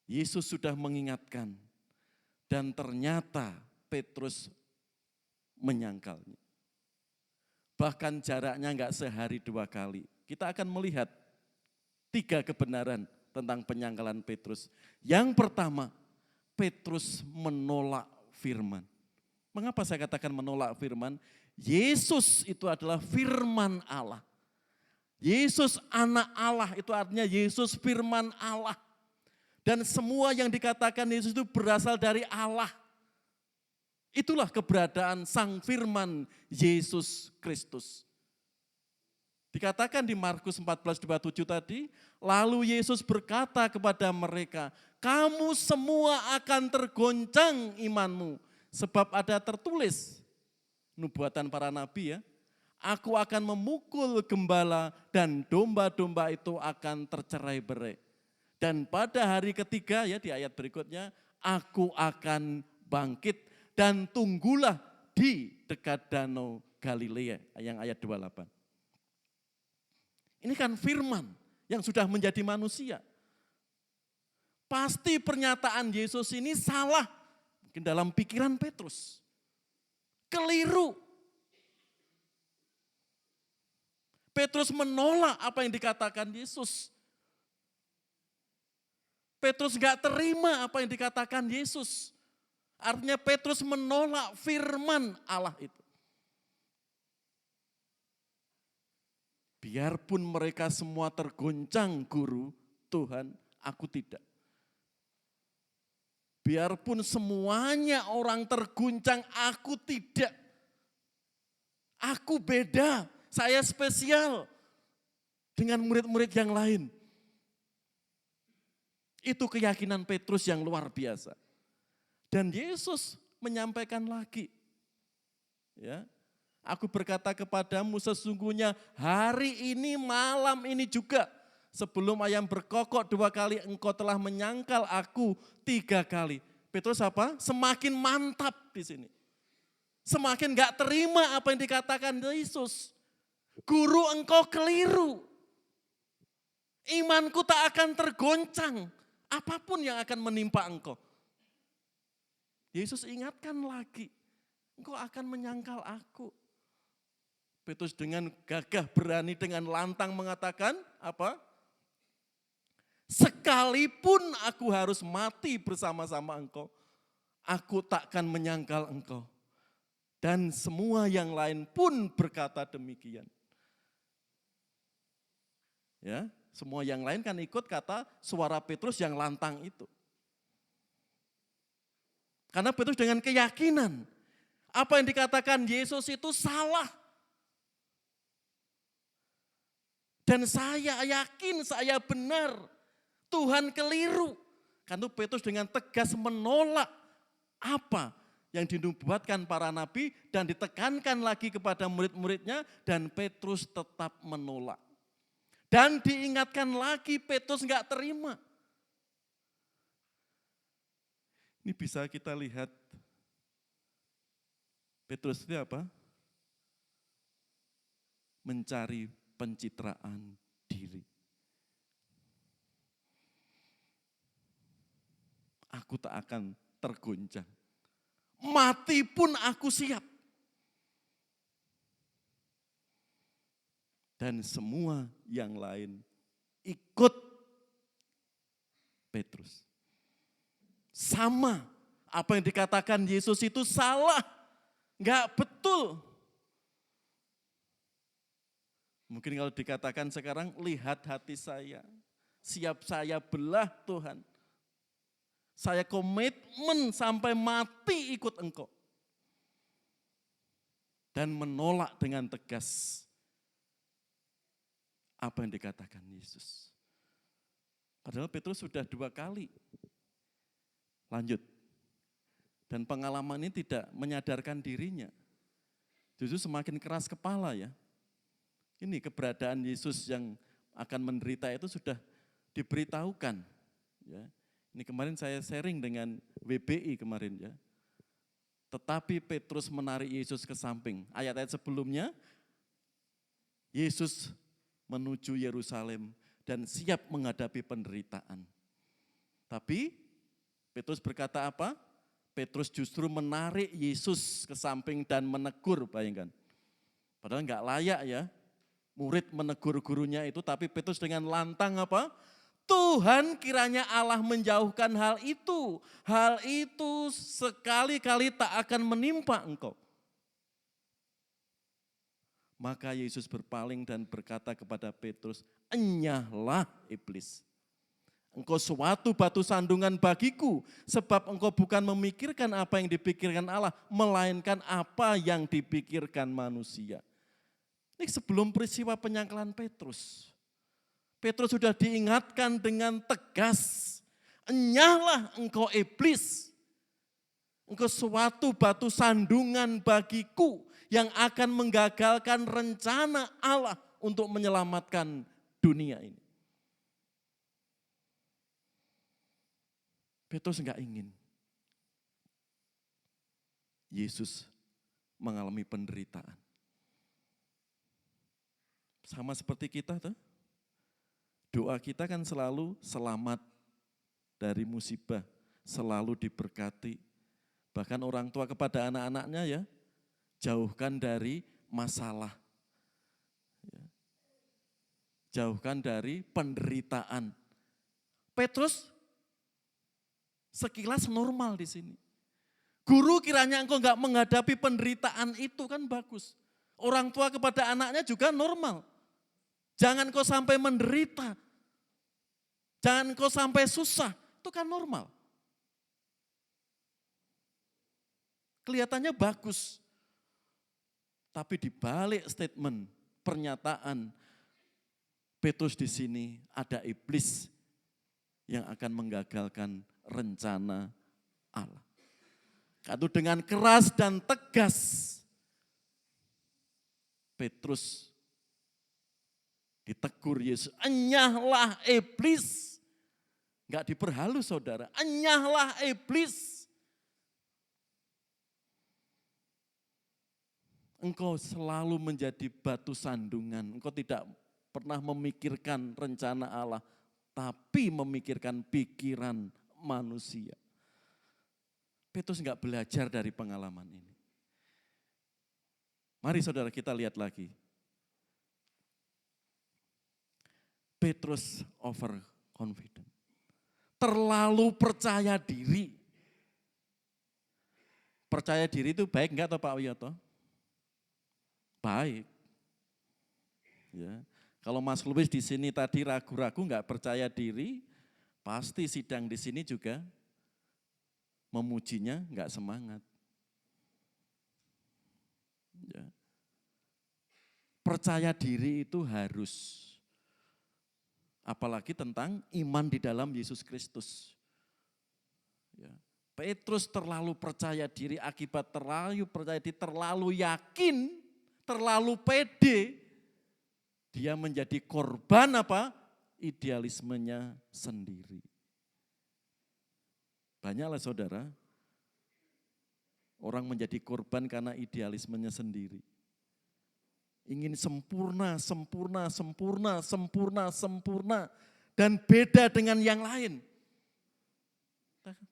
Yesus sudah mengingatkan dan ternyata Petrus menyangkalnya. Bahkan jaraknya enggak sehari 2 kali. Kita akan melihat 3 kebenaran tentang penyangkalan Petrus. Yang pertama, Petrus menolak firman. Mengapa saya katakan menolak firman? Yesus itu adalah firman Allah. Yesus anak Allah itu artinya Yesus firman Allah. Dan semua yang dikatakan Yesus itu berasal dari Allah. Itulah keberadaan Sang Firman Yesus Kristus. Dikatakan di Markus 14:27 tadi, lalu Yesus berkata kepada mereka, kamu semua akan tergoncang imanmu, sebab ada tertulis, nubuatan para nabi ya, aku akan memukul gembala dan domba-domba itu akan tercerai-berai. Dan pada hari ketiga ya di ayat berikutnya, aku akan bangkit dan tunggulah di dekat danau Galilea, yang ayat 28. Ini kan firman yang sudah menjadi manusia. Pasti pernyataan Yesus ini salah, mungkin dalam pikiran Petrus. Keliru. Petrus menolak apa yang dikatakan Yesus. Petrus gak terima apa yang dikatakan Yesus. Artinya Petrus menolak firman Allah itu. Biarpun mereka semua tergoncang guru, Tuhan, aku tidak. Biarpun semuanya orang terguncang, aku tidak. Aku beda, saya spesial dengan murid-murid yang lain. Itu keyakinan Petrus yang luar biasa. Dan Yesus menyampaikan lagi, ya, aku berkata kepadamu sesungguhnya hari ini malam ini juga sebelum ayam berkokok 2 kali engkau telah menyangkal aku 3 kali. Petrus apa? Semakin mantap di sini. Semakin gak terima apa yang dikatakan Yesus. Guru engkau keliru. Imanku tak akan tergoncang. Apapun yang akan menimpa engkau. Yesus ingatkan lagi, engkau akan menyangkal aku. Petrus dengan gagah berani, dengan lantang mengatakan apa? Sekalipun aku harus mati bersama-sama engkau, aku takkan menyangkal engkau. Dan semua yang lain pun berkata demikian. Ya, semua yang lain kan ikut kata suara Petrus yang lantang itu. Karena Petrus dengan keyakinan, apa yang dikatakan Yesus itu salah. Dan saya yakin saya benar, Tuhan keliru. Karena Petrus dengan tegas menolak apa yang dinubuatkan para nabi dan ditekankan lagi kepada murid-muridnya dan Petrus tetap menolak. Dan diingatkan lagi Petrus enggak terima. Ini bisa kita lihat Petrus itu apa? Mencari pencitraan diri. Aku tak akan tergoncang. Mati pun aku siap. Dan semua yang lain ikut Petrus. Sama, apa yang dikatakan Yesus itu salah, enggak betul. Mungkin kalau dikatakan sekarang, lihat hati saya, siap saya belah Tuhan. Saya komitmen sampai mati ikut engkau. Dan menolak dengan tegas apa yang dikatakan Yesus. Padahal Petrus sudah 2 kali. Lanjut. Dan pengalaman ini tidak menyadarkan dirinya. Justru semakin keras kepala ya. Ini keberadaan Yesus yang akan menderita itu sudah diberitahukan. Ya. Ini kemarin saya sharing dengan WBI kemarin ya. Tetapi Petrus menarik Yesus ke samping. Ayat-ayat sebelumnya, Yesus menuju Yerusalem dan siap menghadapi penderitaan. Tapi Petrus berkata apa? Petrus justru menarik Yesus ke samping dan menegur, bayangkan. Padahal enggak layak ya, murid menegur gurunya itu, tapi Petrus dengan lantang apa? Tuhan, kiranya Allah menjauhkan hal itu. Hal itu sekali-kali tak akan menimpa engkau. Maka Yesus berpaling dan berkata kepada Petrus, enyahlah iblis. Engkau suatu batu sandungan bagiku, sebab engkau bukan memikirkan apa yang dipikirkan Allah, melainkan apa yang dipikirkan manusia. Ini sebelum peristiwa penyangkalan Petrus. Petrus sudah diingatkan dengan tegas, enyahlah engkau iblis, engkau suatu batu sandungan bagiku yang akan menggagalkan rencana Allah untuk menyelamatkan dunia ini. Petrus enggak ingin Yesus mengalami penderitaan. Sama seperti kita tuh. Doa kita kan selalu selamat dari musibah, selalu diberkati. Bahkan orang tua kepada anak-anaknya ya, jauhkan dari masalah. Jauhkan dari penderitaan. Petrus sekilas normal di sini. Guru, kiranya engkau enggak menghadapi penderitaan itu, kan bagus. Orang tua kepada anaknya juga normal. Jangan kau sampai menderita. Jangan kau sampai susah. Itu kan normal. Kelihatannya bagus. Tapi di balik statement, pernyataan Petrus di sini ada iblis yang akan menggagalkan rencana Allah. Itu dengan keras dan tegas Petrus ditegur Yesus, enyahlah iblis. Enggak diperhalus saudara, enyahlah iblis. Engkau selalu menjadi batu sandungan, engkau tidak pernah memikirkan rencana Allah, tapi memikirkan pikiran manusia. Petrus enggak belajar dari pengalaman ini. Mari saudara kita lihat lagi. Petrus overconfident. Terlalu percaya diri. Percaya diri itu baik enggak toh Pak Wiyoto? Baik. Ya. Kalau Mas Luis di sini tadi ragu-ragu enggak percaya diri, pasti sidang di sini juga memujinya enggak semangat. Ya. Percaya diri itu harus. Apalagi tentang iman di dalam Yesus Kristus. Ya. Petrus terlalu percaya diri, akibat terlalu percaya diri, terlalu yakin, terlalu pede. Dia menjadi korban apa? Idealismenya sendiri. Banyaklah saudara, orang menjadi korban karena idealismenya sendiri. Ingin sempurna, sempurna, sempurna, sempurna, sempurna. Dan beda dengan yang lain.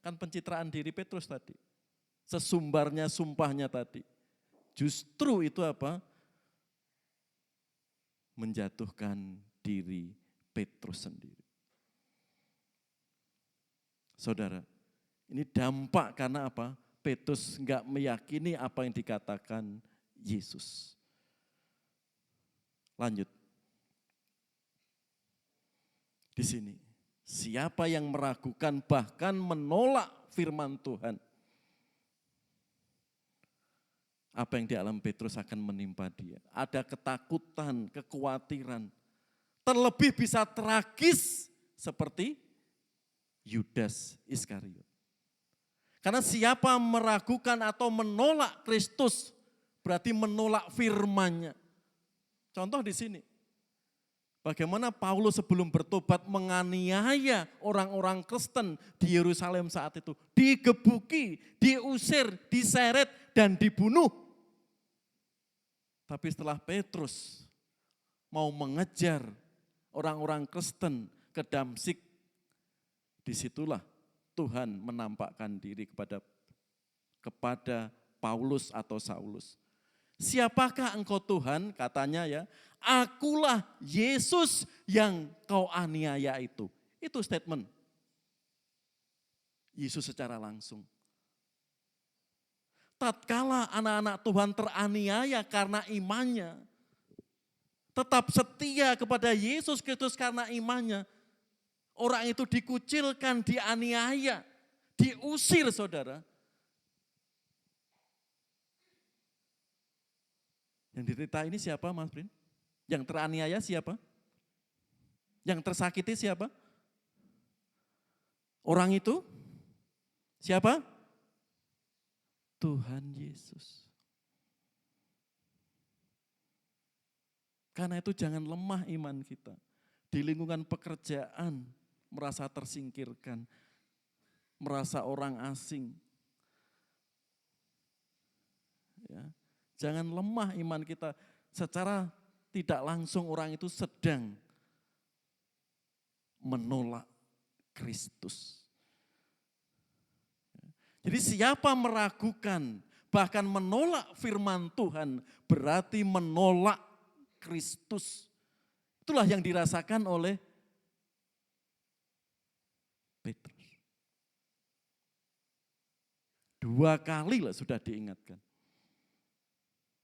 Kan pencitraan diri Petrus tadi. Sesumbarnya sumpahnya tadi. Justru itu apa? Menjatuhkan diri Petrus sendiri. Saudara, ini dampak karena apa? Petrus enggak meyakini apa yang dikatakan Yesus. Lanjut. Di sini, siapa yang meragukan bahkan menolak firman Tuhan, apa yang dialami Petrus akan menimpa dia. Ada ketakutan, kekhawatiran. Terlebih bisa tragis seperti Yudas Iskariot. Karena siapa meragukan atau menolak Kristus, berarti menolak firman-Nya. Contoh di sini, Bagaimana Paulus sebelum bertobat menganiaya orang-orang Kristen di Yerusalem saat itu. Digebuki, diusir, diseret, dan dibunuh. Tapi setelah Petrus mau mengejar orang-orang Kristen ke Damsyik, disitulah Tuhan menampakkan diri kepada Paulus atau Saulus. Siapakah engkau Tuhan? Katanya ya, akulah Yesus yang kau aniaya itu. Itu statement Yesus secara langsung. Tatkala anak-anak Tuhan teraniaya karena imannya, tetap setia kepada Yesus Kristus karena imannya, orang itu dikucilkan, dianiaya, diusir saudara. Yang diderita ini siapa Mas Brin? Yang teraniaya siapa? Yang tersakiti siapa? Orang itu siapa? Tuhan Yesus. Karena itu jangan lemah iman kita. Di lingkungan pekerjaan merasa tersingkirkan, merasa orang asing. Ya. Jangan lemah iman kita. Secara tidak langsung orang itu sedang menolak Kristus. Jadi siapa meragukan, bahkan menolak firman Tuhan, berarti menolak Kristus. Itulah yang dirasakan oleh Petrus. 2 kali lah sudah diingatkan.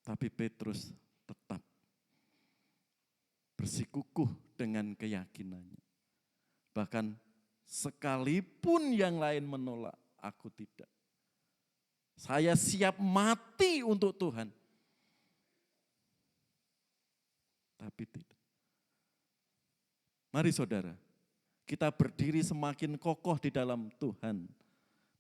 Tapi Petrus tetap bersikukuh dengan keyakinannya. Bahkan sekalipun yang lain menolak, aku tidak. Saya siap mati untuk Tuhan. Tapi tidak. Mari saudara, kita berdiri semakin kokoh di dalam Tuhan.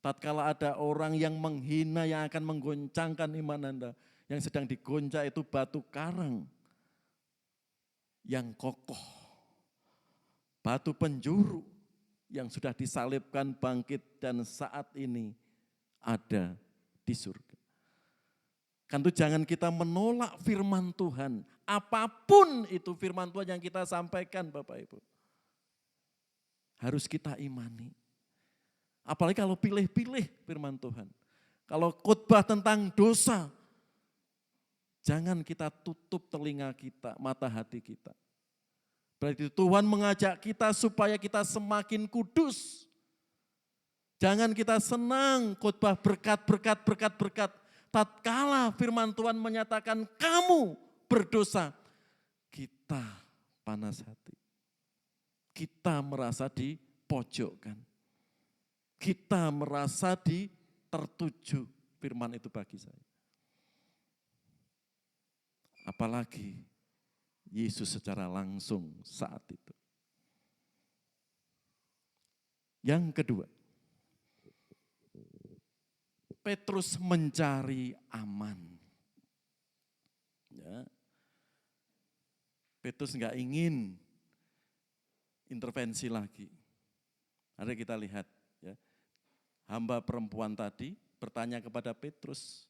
Tatkala ada orang yang menghina, yang akan menggoncangkan iman Anda, yang sedang digoncang itu batu karang yang kokoh. Batu penjuru yang sudah disalibkan bangkit dan saat ini ada di surga. Kan itu jangan kita menolak firman Tuhan. Apapun itu firman Tuhan yang kita sampaikan Bapak Ibu. Harus kita imani. Apalagi kalau pilih-pilih firman Tuhan. Kalau khotbah tentang dosa, jangan kita tutup telinga kita, mata hati kita. Berarti Tuhan mengajak kita supaya kita semakin kudus. Jangan kita senang khotbah berkat. Tatkala firman Tuhan menyatakan kamu berdosa, kita panas hati. Kita merasa dipojokkan. Kita merasa tertuju firman itu bagi saya. Apalagi Yesus secara langsung saat itu. Yang kedua, Petrus mencari aman. Ya. Petrus enggak ingin intervensi lagi. Mari kita lihat. Ya. Hamba perempuan tadi bertanya kepada Petrus.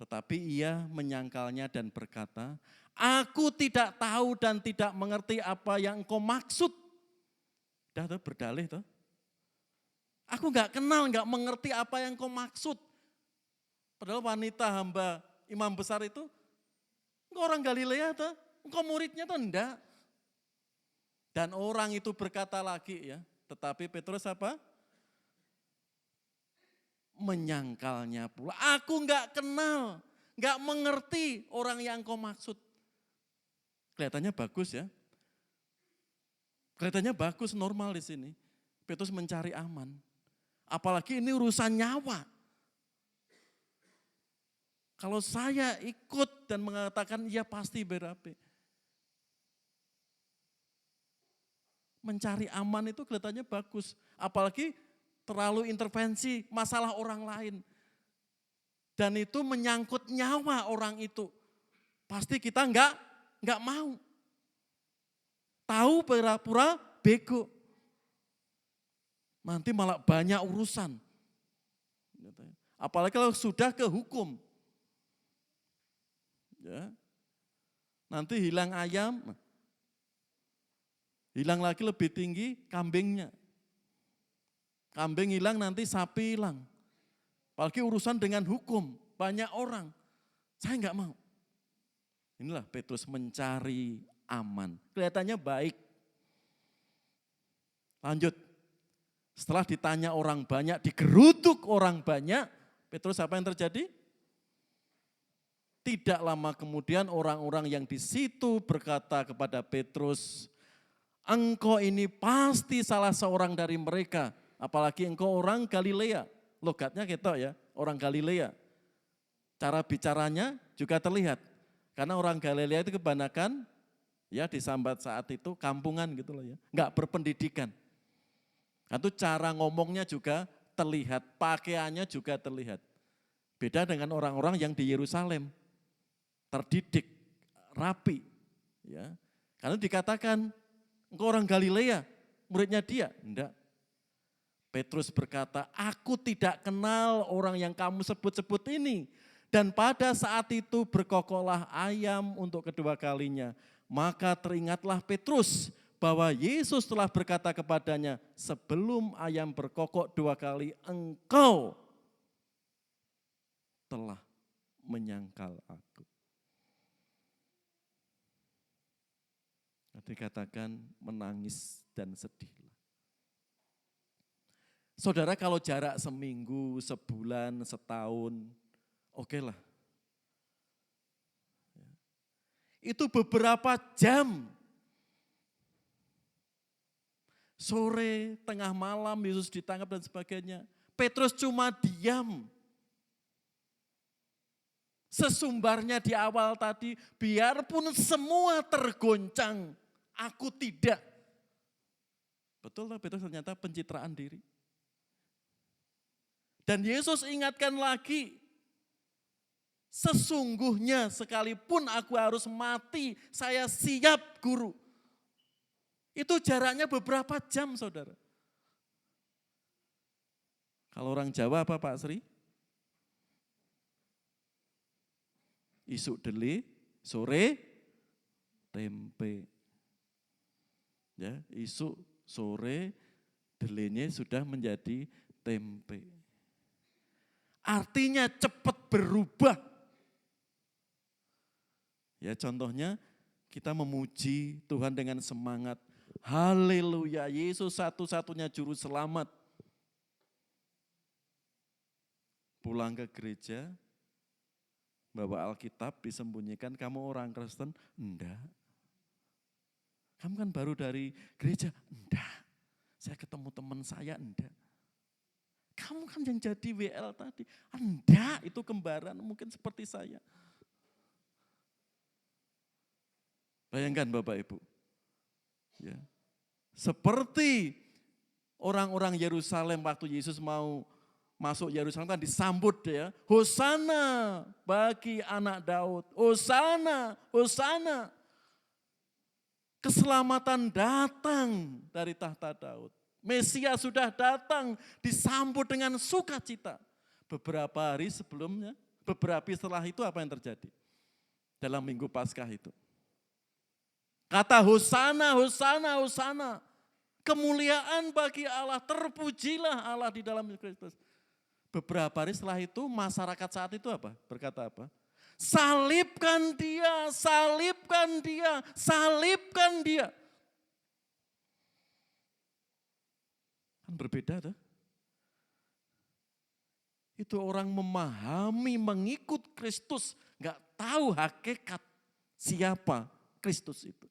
Tetapi ia menyangkalnya dan berkata, aku tidak tahu dan tidak mengerti apa yang engkau maksud. Dah tuh berdalih tuh. Aku enggak kenal, enggak mengerti apa yang engkau maksud. Padahal wanita hamba imam besar itu, engkau orang Galilea tuh, engkau muridnya tuh enggak. Dan orang itu berkata lagi ya, tetapi Petrus apa? Menyangkalnya pula. Aku enggak kenal, enggak mengerti orang yang engkau maksud. Kelihatannya bagus ya. Kelihatannya bagus, normal di sini. Petrus mencari aman. Apalagi ini urusan nyawa. Kalau saya ikut dan mengatakan ya pasti berapi. Mencari aman itu kelihatannya bagus. Apalagi terlalu intervensi masalah orang lain. Dan itu menyangkut nyawa orang itu. Pasti kita enggak mau. Tahu pura-pura bego. Nanti malah banyak urusan. Apalagi kalau sudah ke hukum. Ya. Nanti hilang ayam, hilang lagi lebih tinggi kambingnya. Kambing hilang nanti sapi hilang. Apalagi urusan dengan hukum, banyak orang. Saya enggak mau. Inilah Petrus mencari aman. Kelihatannya baik. Lanjut. Setelah ditanya orang banyak, digeruduk orang banyak, Petrus apa yang terjadi? Tidak lama kemudian orang-orang yang di situ berkata kepada Petrus, engkau ini pasti salah seorang dari mereka, apalagi engkau orang Galilea. Logatnya gitu ya, orang Galilea. Cara bicaranya juga terlihat, karena orang Galilea itu kebanyakan ya disambat saat itu kampungan gitu loh ya, enggak berpendidikan. Itu cara ngomongnya juga terlihat, pakaiannya juga terlihat. Beda dengan orang-orang yang di Yerusalem, terdidik, rapi. Ya. Karena dikatakan, engkau orang Galilea, muridnya dia. Enggak. Petrus berkata, aku tidak kenal orang yang kamu sebut-sebut ini. Dan pada saat itu berkokoklah ayam untuk kedua kalinya. Maka teringatlah Petrus bahwa Yesus telah berkata kepadanya, sebelum ayam berkokok 2 kali, engkau telah menyangkal aku. Dikatakan menangis dan sedihlah. Saudara, kalau jarak seminggu, sebulan, setahun, oke lah. Itu beberapa jam. Sore, tengah malam, Yesus ditangkap dan sebagainya. Petrus cuma diam. Sesumbarnya di awal tadi, biarpun semua tergoncang, aku tidak. Betul lah, Petrus ternyata pencitraan diri. Dan Yesus ingatkan lagi, sesungguhnya sekalipun aku harus mati, saya siap guru. Itu jaraknya beberapa jam, saudara. Kalau orang Jawa apa Pak Sri? Isuk deli, sore tempe. Ya, isuk sore delenya sudah menjadi tempe. Artinya cepat berubah. Ya, contohnya kita memuji Tuhan dengan semangat. Haleluya, Yesus satu-satunya juru selamat. Pulang ke gereja, bawa Alkitab disembunyikan, kamu orang Kristen? Enggak. Kamu kan baru dari gereja? Enggak. Saya ketemu teman saya? Enggak. Kamu kan yang jadi WL tadi? Enggak, itu kembaran mungkin seperti saya. Bayangkan Bapak Ibu. Ya. Seperti orang-orang Yerusalem waktu Yesus mau masuk Yerusalem kan disambut ya. Hosana bagi anak Daud. Hosana, Hosana. Keselamatan datang dari tahta Daud. Mesias sudah datang, disambut dengan sukacita. Beberapa hari sebelumnya, beberapa setelah itu apa yang terjadi? Dalam minggu Paskah itu. Kata Hosana, Hosana, Hosana. Kemuliaan bagi Allah, terpujilah Allah di dalam Kristus. Beberapa hari setelah itu masyarakat saat itu apa? Berkata apa? Salibkan dia, salibkan dia, salibkan dia. Kan berbeda tuh. Itu orang memahami, mengikut Kristus, gak tahu hakikat siapa Kristus itu.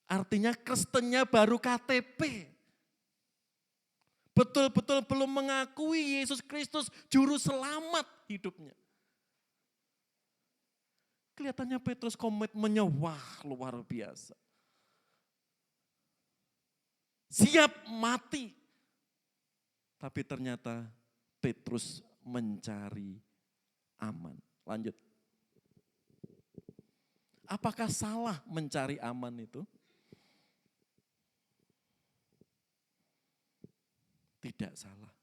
Artinya Kristennya baru KTP. Betul-betul belum mengakui Yesus Kristus juru selamat hidupnya. Kelihatannya Petrus komitmennya wah luar biasa. Siap mati. Tapi ternyata Petrus mencari aman. Lanjut. Apakah salah mencari aman itu? Enggak salah.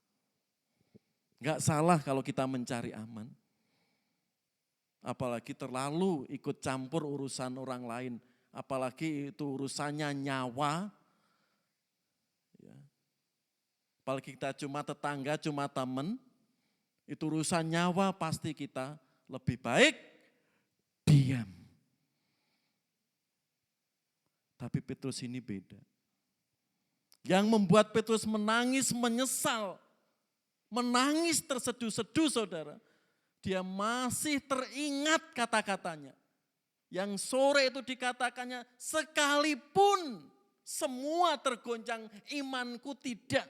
Enggak salah kalau kita mencari aman. Apalagi terlalu ikut campur urusan orang lain. Apalagi itu urusannya nyawa. Ya. Apalagi kita cuma tetangga, cuma teman. Itu urusan nyawa, pasti kita lebih baik diam. Tapi Petrus ini beda. Yang membuat Petrus menangis, menyesal. Menangis terseduh-seduh saudara. Dia masih teringat kata-katanya. Yang sore itu dikatakannya, sekalipun semua tergoncang, imanku tidak.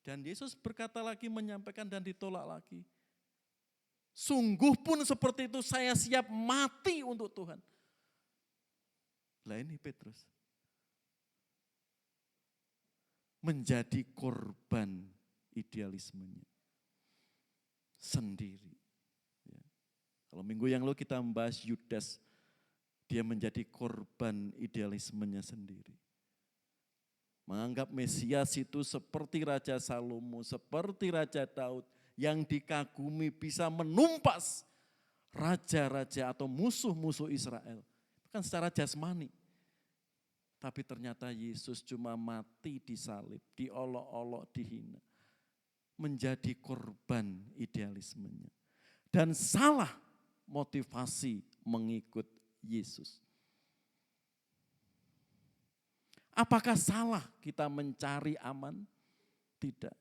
Dan Yesus berkata lagi, menyampaikan dan ditolak lagi. Sungguh pun seperti itu, saya siap mati untuk Tuhan. Lah ini Petrus menjadi korban idealismenya sendiri. Ya. Kalau minggu yang lalu kita membahas Yudas, dia menjadi korban idealismenya sendiri. Menganggap Mesias itu seperti Raja Salomo, seperti Raja Daud yang dikagumi bisa menumpas raja-raja atau musuh-musuh Israel. Kan secara jasmani. Tapi ternyata Yesus cuma mati disalib, diolok-olok, dihina. Menjadi korban idealismenya. Dan salah motivasi mengikut Yesus. Apakah salah kita mencari aman? Tidak.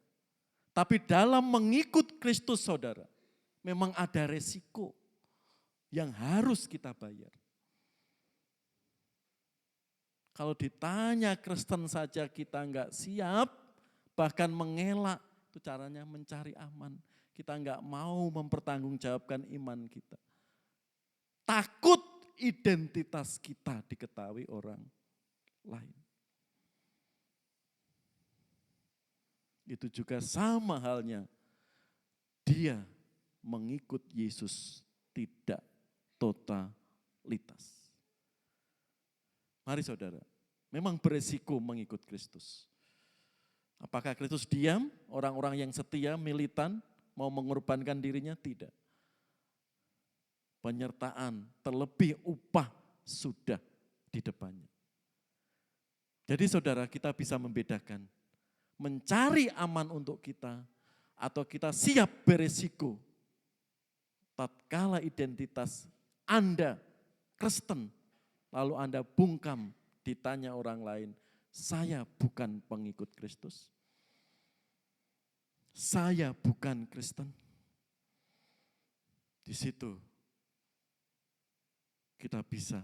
Tapi dalam mengikut Kristus saudara, memang ada resiko yang harus kita bayar. Kalau ditanya Kristen saja kita enggak siap, bahkan mengelak, itu caranya mencari aman. Kita enggak mau mempertanggungjawabkan iman kita. Takut identitas kita diketahui orang lain. Itu juga sama halnya, dia mengikut Yesus tidak totalitas. Mari saudara, memang beresiko mengikut Kristus. Apakah Kristus diam, orang-orang yang setia, militan, mau mengorbankan dirinya? Tidak. Penyertaan, terlebih upah sudah di depannya. Jadi saudara, kita bisa membedakan. Mencari aman untuk kita, atau kita siap beresiko. Tatkala identitas Anda Kristen, lalu Anda bungkam, ditanya orang lain, saya bukan pengikut Kristus. Saya bukan Kristen. Di situ kita bisa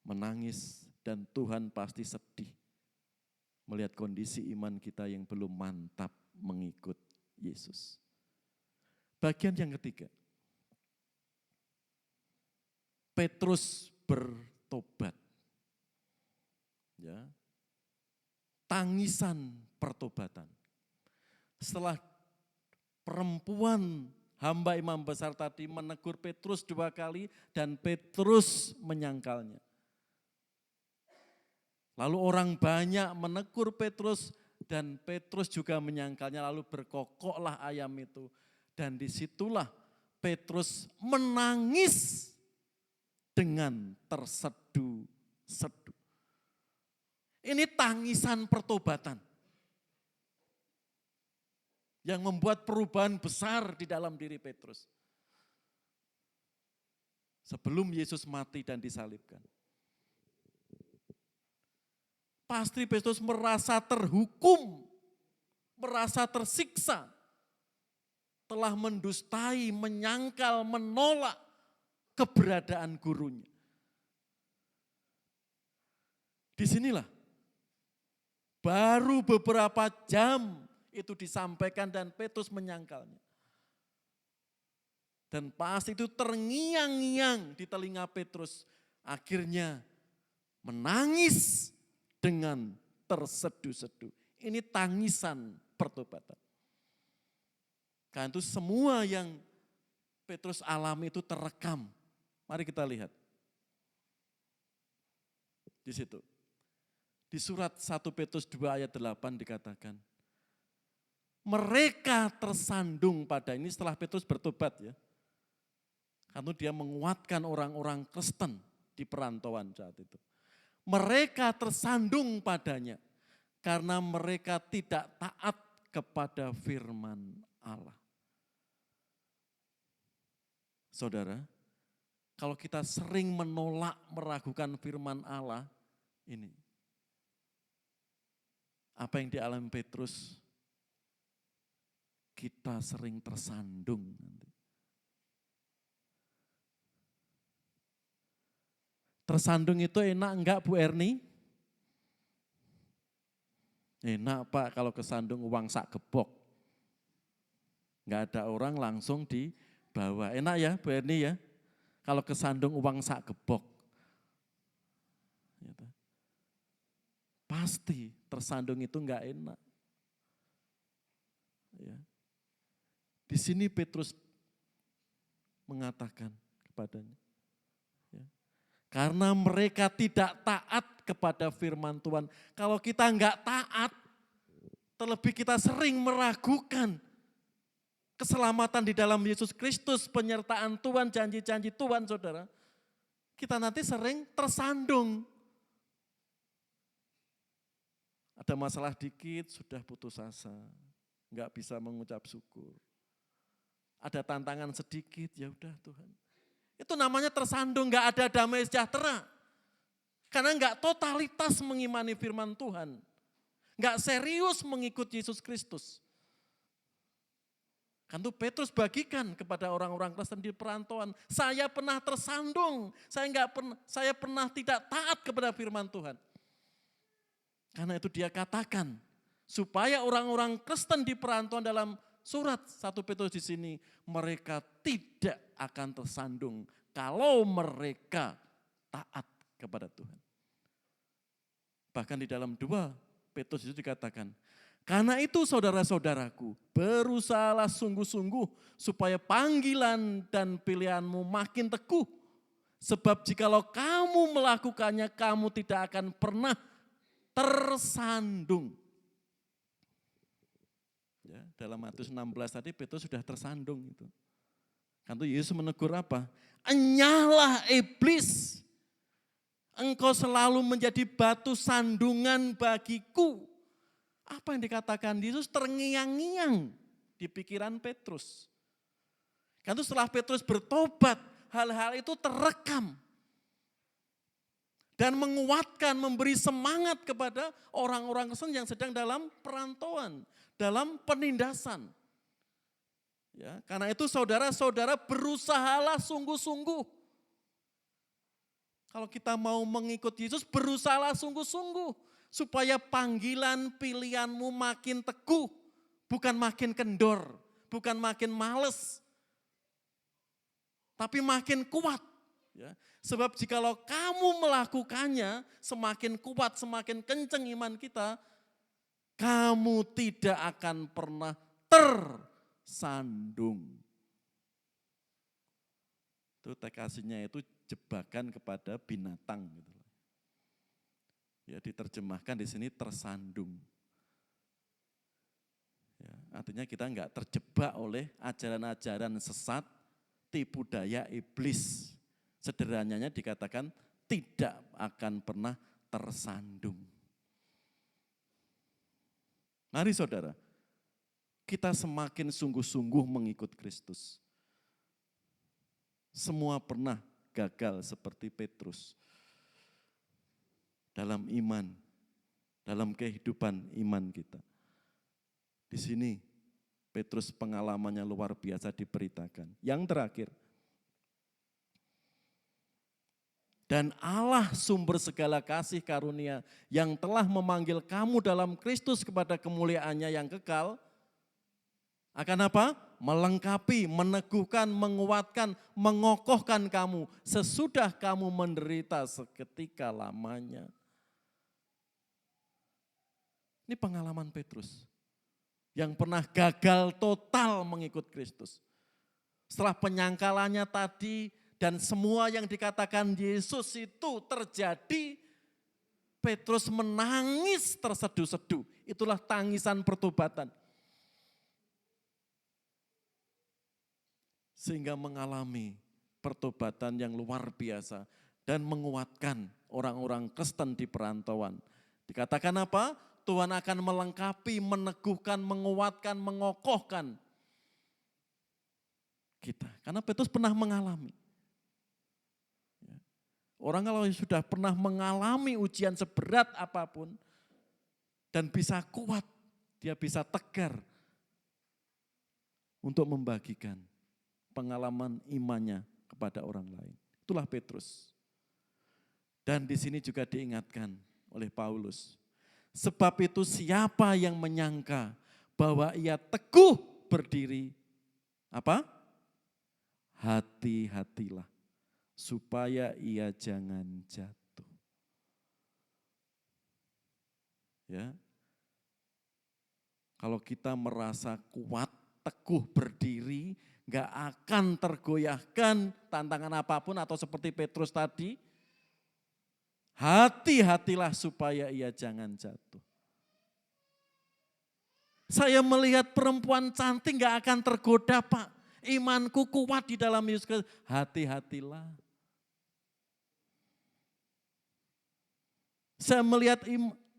menangis dan Tuhan pasti sedih melihat kondisi iman kita yang belum mantap mengikut Yesus. Bagian yang ketiga. Petrus bertobat. Ya. Tangisan pertobatan. Setelah perempuan hamba imam besar tadi menegur Petrus 2 kali dan Petrus menyangkalnya. Lalu orang banyak menegur Petrus dan Petrus juga menyangkalnya, lalu berkokoklah ayam itu. Dan disitulah Petrus menangis dengan terseduh-seduh. Ini tangisan pertobatan yang membuat perubahan besar di dalam diri Petrus. Sebelum Yesus mati dan disalibkan. Pasti Petrus merasa terhukum, merasa tersiksa, telah mendustai, menyangkal, menolak keberadaan gurunya. Disinilah baru beberapa jam itu disampaikan dan Petrus menyangkalnya. Dan pasti itu terngiang-ngiang di telinga Petrus. Akhirnya menangis dengan terseduh-seduh. Ini tangisan pertobatan. Karena itu semua yang Petrus alami itu terekam. Mari kita lihat. Di situ. Di surat 1 Petrus 2 ayat 8 dikatakan, mereka tersandung pada ini setelah Petrus bertobat ya. Karena dia menguatkan orang-orang Kristen di perantauan saat itu. Mereka tersandung padanya karena mereka tidak taat kepada firman Allah. Saudara, kalau kita sering menolak, meragukan firman Allah, ini apa yang dialami Petrus, kita sering tersandung nanti. Tersandung itu enak enggak Bu Erni? Enak Pak kalau kesandung uang sak gepok. Enggak ada orang langsung dibawa. Enak ya Bu Erni ya? Kalau kesandung uang sak gepok. Pasti tersandung itu enggak enak. Ya. Di sini Petrus mengatakan kepadanya, ya, karena mereka tidak taat kepada firman Tuhan. Kalau kita enggak taat, terlebih kita sering meragukan keselamatan di dalam Yesus Kristus, penyertaan Tuhan, janji-janji Tuhan, saudara. Kita nanti sering tersandung. Ada masalah dikit, sudah putus asa. Enggak bisa mengucap syukur. Ada tantangan sedikit, ya udah Tuhan. Itu namanya tersandung, enggak ada damai sejahtera. Karena enggak totalitas mengimani firman Tuhan. Enggak serius mengikut Yesus Kristus. Kan itu Petrus bagikan kepada orang-orang Kristen di perantauan. Saya pernah tersandung, saya pernah tidak taat kepada firman Tuhan. Karena itu dia katakan, supaya orang-orang Kristen di perantauan dalam surat 1 Petrus di sini, mereka tidak akan tersandung kalau mereka taat kepada Tuhan. Bahkan di dalam 2 Petrus itu dikatakan, karena itu saudara-saudaraku, berusahalah sungguh-sungguh supaya panggilan dan pilihanmu makin teguh. Sebab jikalau kamu melakukannya, kamu tidak akan pernah tersandung. Ya, dalam Matius 16 tadi Petrus sudah tersandung itu. Kan itu Yesus menegur apa? Enyahlah iblis. Engkau selalu menjadi batu sandungan bagiku. Apa yang dikatakan Yesus terngiang-ngiang di pikiran Petrus. Kan itu setelah Petrus bertobat, hal-hal itu terekam. Dan menguatkan, memberi semangat kepada orang-orang Kristen yang sedang dalam perantauan, dalam penindasan. Ya, karena itu saudara-saudara berusahalah sungguh-sungguh. Kalau kita mau mengikut Yesus, berusahalah sungguh-sungguh. Supaya panggilan pilihanmu makin teguh, bukan makin kendor, bukan makin males. Tapi makin kuat. Ya. Sebab jikalau kamu melakukannya, semakin kuat, semakin kenceng iman kita, kamu tidak akan pernah tersandung. Itu tekasinya itu jebakan kepada binatang. Gitu. Ya, diterjemahkan di sini tersandung. Ya, artinya kita enggak terjebak oleh ajaran-ajaran sesat, tipu daya iblis. Sederhananya dikatakan tidak akan pernah tersandung. Mari saudara, kita semakin sungguh-sungguh mengikut Kristus. Semua pernah gagal seperti Petrus. Dalam iman, dalam kehidupan iman kita. Di sini Petrus pengalamannya luar biasa diberitakan. Yang terakhir, dan Allah sumber segala kasih karunia yang telah memanggil kamu dalam Kristus kepada kemuliaannya yang kekal, akan apa? Melengkapi, meneguhkan, menguatkan, mengokohkan kamu sesudah kamu menderita seketika lamanya. Ini pengalaman Petrus yang pernah gagal total mengikut Kristus. Setelah penyangkalannya tadi dan semua yang dikatakan Yesus itu terjadi, Petrus menangis terseduh-seduh. Itulah tangisan pertobatan. Sehingga mengalami pertobatan yang luar biasa dan menguatkan orang-orang Kristen di perantauan. Dikatakan apa? Tuhan akan melengkapi, meneguhkan, menguatkan, mengokohkan kita. Karena Petrus pernah mengalami. Orang kalau sudah pernah mengalami ujian seberat apapun dan bisa kuat, dia bisa tegar untuk membagikan pengalaman imannya kepada orang lain. Itulah Petrus. Dan di sini juga diingatkan oleh Paulus. Sebab itu siapa yang menyangka bahwa ia teguh berdiri, apa? Hati-hatilah supaya ia jangan jatuh. Ya. Kalau kita merasa kuat, teguh berdiri, gak akan tergoyahkan tantangan apapun atau seperti Petrus tadi, hati-hatilah supaya ia jangan jatuh. Saya melihat perempuan cantik gak akan tergoda, Pak. Imanku kuat di dalam Yesus Kristus. Hati-hatilah. Saya melihat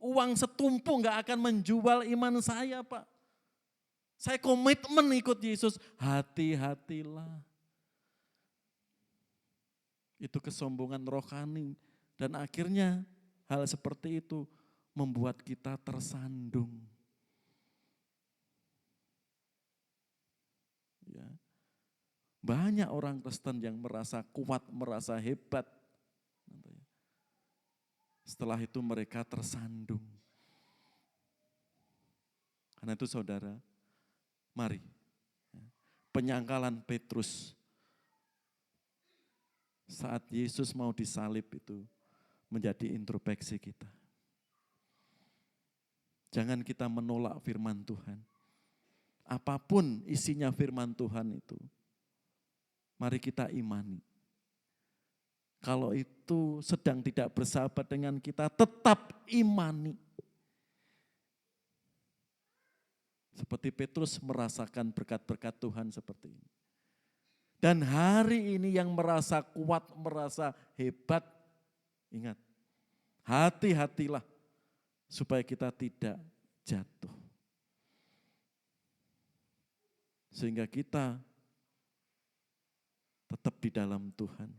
uang setumpu gak akan menjual iman saya, Pak. Saya komitmen ikut Yesus. Hati-hatilah. Itu kesombongan rohani. Dan akhirnya hal seperti itu membuat kita tersandung. Ya. Banyak orang Kristen yang merasa kuat, merasa hebat. Setelah itu mereka tersandung. Karena itu saudara, mari. Penyangkalan Petrus saat Yesus mau disalib itu menjadi introspeksi kita. Jangan kita menolak firman Tuhan. Apapun isinya firman Tuhan itu, mari kita imani. Kalau itu sedang tidak bersahabat dengan kita, tetap imani. Seperti Petrus merasakan berkat-berkat Tuhan seperti ini. Dan hari ini yang merasa kuat, merasa hebat, ingat, hati-hatilah supaya kita tidak jatuh. Sehingga kita tetap di dalam Tuhan.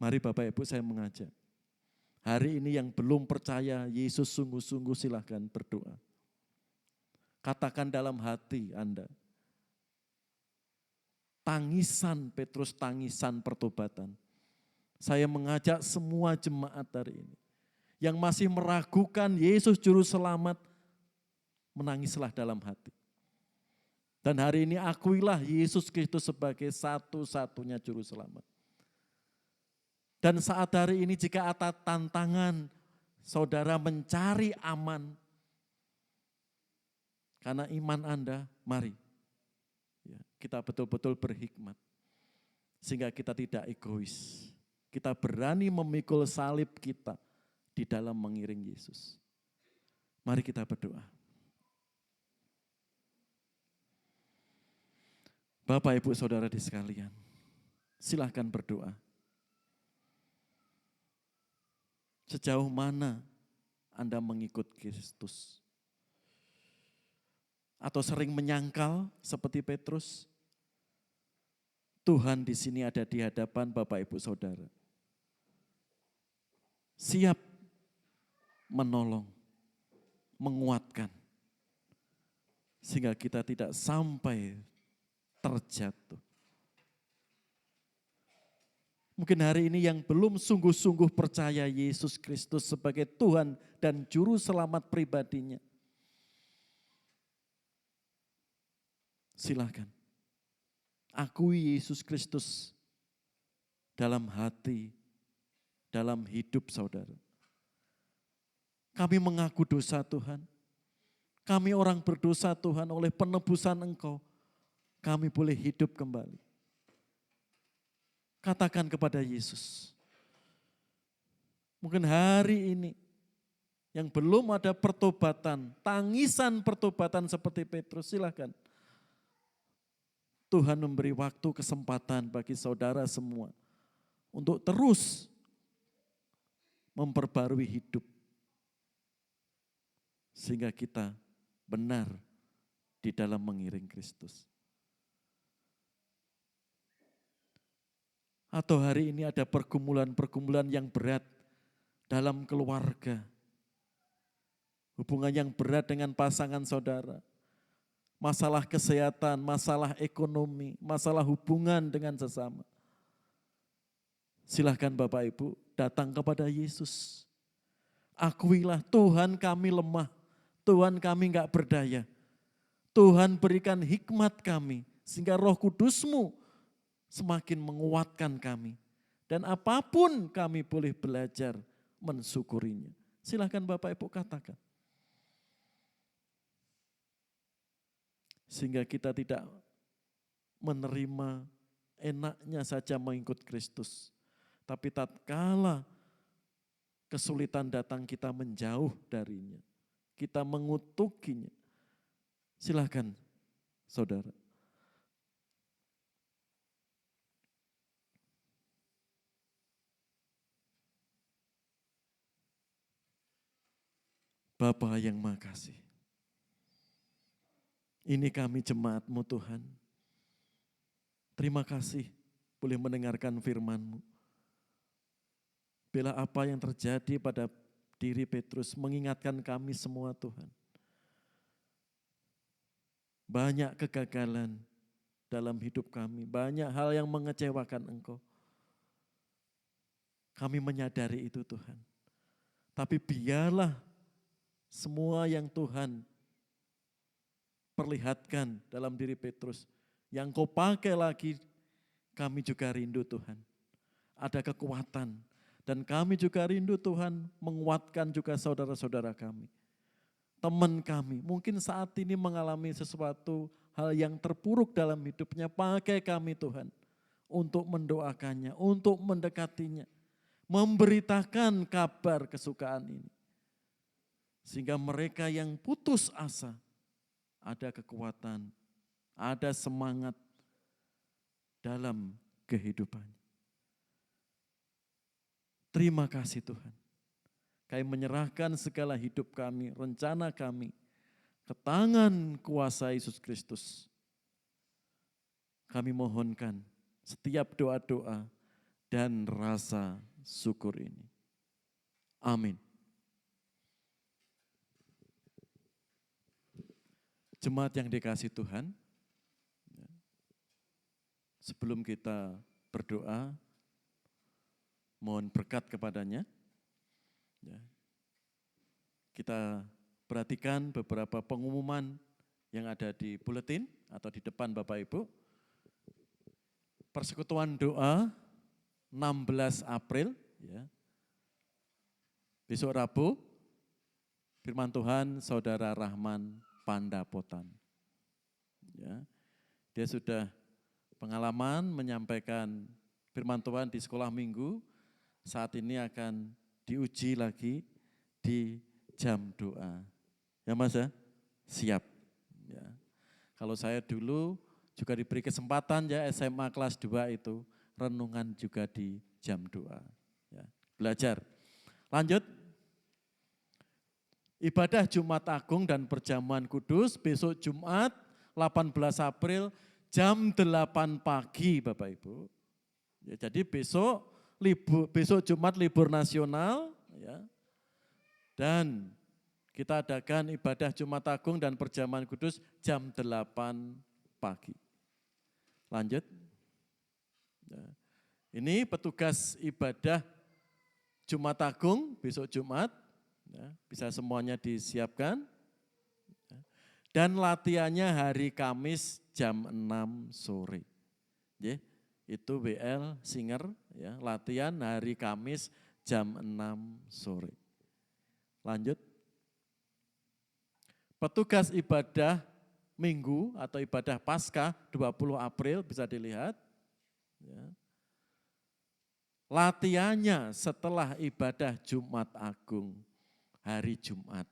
Mari Bapak Ibu saya mengajak. Hari ini yang belum percaya Yesus sungguh-sungguh silahkan berdoa. Katakan dalam hati Anda. Tangisan Petrus, tangisan pertobatan. Saya mengajak semua jemaat hari ini. Yang masih meragukan Yesus Juru Selamat, menangislah dalam hati. Dan hari ini akuilah Yesus Kristus sebagai satu-satunya Juru Selamat. Dan saat hari ini jika ada tantangan, saudara mencari aman. Karena iman Anda, mari. Kita betul-betul berhikmat. Sehingga kita tidak egois. Kita berani memikul salib kita di dalam mengiring Yesus. Mari kita berdoa. Bapak, Ibu, Saudara di sekalian, silahkan berdoa. Sejauh mana Anda mengikut Kristus? Atau sering menyangkal seperti Petrus? Tuhan di sini ada di hadapan Bapak, Ibu, Saudara. Siap menolong, menguatkan. Sehingga kita tidak sampai terjatuh. Mungkin hari ini yang belum sungguh-sungguh percaya Yesus Kristus sebagai Tuhan dan Juru Selamat pribadinya. Silakan. Akui Yesus Kristus dalam hati, dalam hidup saudara. Kami mengaku dosa Tuhan. Kami orang berdosa Tuhan, oleh penebusan Engkau, kami boleh hidup kembali. Katakan kepada Yesus, Mungkin hari ini yang belum ada pertobatan, tangisan pertobatan seperti Petrus, silakan. Tuhan memberi waktu kesempatan bagi saudara semua untuk terus memperbarui hidup. Sehingga kita benar di dalam mengiring Kristus. Atau hari ini ada pergumulan-pergumulan yang berat dalam keluarga. Hubungan yang berat dengan pasangan saudara. Masalah kesehatan, masalah ekonomi, masalah hubungan dengan sesama. Silahkan Bapak Ibu datang kepada Yesus. Akuilah Tuhan kami lemah, Tuhan kami enggak berdaya. Tuhan berikan hikmat kami sehingga Roh Kudus-Mu semakin menguatkan kami. Dan apapun kami boleh belajar mensyukurinya. Silahkan Bapak Ibu katakan. Sehingga kita tidak menerima enaknya saja mengikut Kristus. Tapi tatkala kesulitan datang kita menjauh darinya. Kita mengutukinya. Silahkan saudara. Bapa yang makasih. Ini kami jemaat-Mu Tuhan. Terima kasih boleh mendengarkan firman-Mu. Bila apa yang terjadi pada diri Petrus mengingatkan kami semua Tuhan. Banyak kegagalan dalam hidup kami, banyak hal yang mengecewakan Engkau. Kami menyadari itu Tuhan. Tapi biarlah semua yang Tuhan perlihatkan dalam diri Petrus, yang Kau pakai lagi, kami juga rindu Tuhan. Ada kekuatan, dan kami juga rindu Tuhan menguatkan juga saudara-saudara kami. Teman kami, mungkin saat ini mengalami sesuatu hal yang terpuruk dalam hidupnya, pakai kami Tuhan untuk mendoakannya, untuk mendekatinya, memberitakan kabar kesukaan ini. Sehingga mereka yang putus asa, ada kekuatan, ada semangat dalam kehidupannya. Terima kasih Tuhan. Kami menyerahkan segala hidup kami, rencana kami ke tangan kuasa Yesus Kristus. Kami mohonkan setiap doa-doa dan rasa syukur ini. Amin. Jemaat yang dikasihi Tuhan, sebelum kita berdoa, mohon berkat kepadanya. Kita perhatikan beberapa pengumuman yang ada di buletin atau di depan Bapak Ibu. Persekutuan doa 16 April, ya. Besok Rabu, firman Tuhan Saudara Rahman Pandapotan. Ya, dia sudah pengalaman menyampaikan firman Tuhan di sekolah minggu, saat ini akan diuji lagi di jam doa. Ya Mas ya, siap. Ya. Kalau saya dulu juga diberi kesempatan ya SMA kelas 2 itu, renungan juga di jam doa. Ya, belajar. Lanjut. Ibadah Jumat Agung dan Perjamuan Kudus besok Jumat 18 April jam 8 pagi Bapak Ibu. Ya, jadi besok Jumat libur nasional ya. Dan kita adakan ibadah Jumat Agung dan Perjamuan Kudus jam 8 pagi. Lanjut. Ya. Ini petugas ibadah Jumat Agung besok Jumat. Ya, bisa semuanya disiapkan. Dan latihannya hari Kamis jam 6 sore. Ya, itu WL Singer, ya, latihan hari Kamis jam 6 sore. Lanjut. Petugas ibadah Minggu atau ibadah Paskah 20 April bisa dilihat. Ya. latihannya setelah ibadah Jumat Agung, hari Jumat.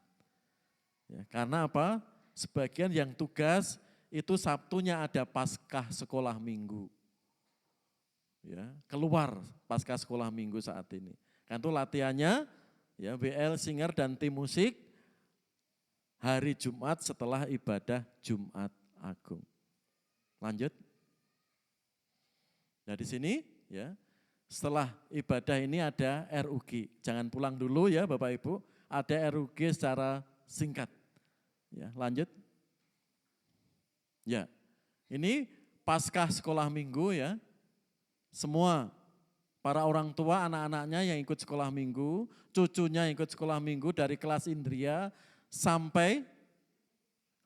Ya, karena apa? Sebagian yang tugas itu Sabtunya ada Paskah sekolah minggu. Ya, keluar Paskah sekolah minggu saat ini. Kan itu latihannya ya WL Singer dan tim musik hari Jumat setelah ibadah Jumat Agung. Lanjut. Nah di sini ya setelah ibadah ini ada RUG. Jangan pulang dulu ya Bapak Ibu. Ada RUG secara singkat. Ya, lanjut. Ya, ini Paskah sekolah minggu ya. Semua para orang tua anak-anaknya yang ikut sekolah minggu, cucunya yang ikut sekolah minggu dari kelas Indria sampai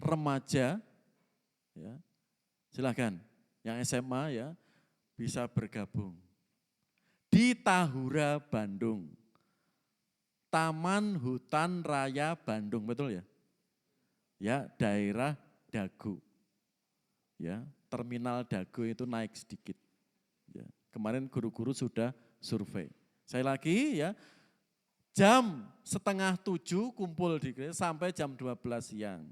remaja. Ya. Silakan yang SMA ya bisa bergabung. Di Tahura, Bandung. Taman Hutan Raya Bandung, betul ya? Ya, daerah Dago. Ya, terminal Dago itu naik sedikit. Ya, kemarin guru-guru sudah survei. Saya lagi ya, jam 6:30 kumpul di gereja sampai jam 12 siang.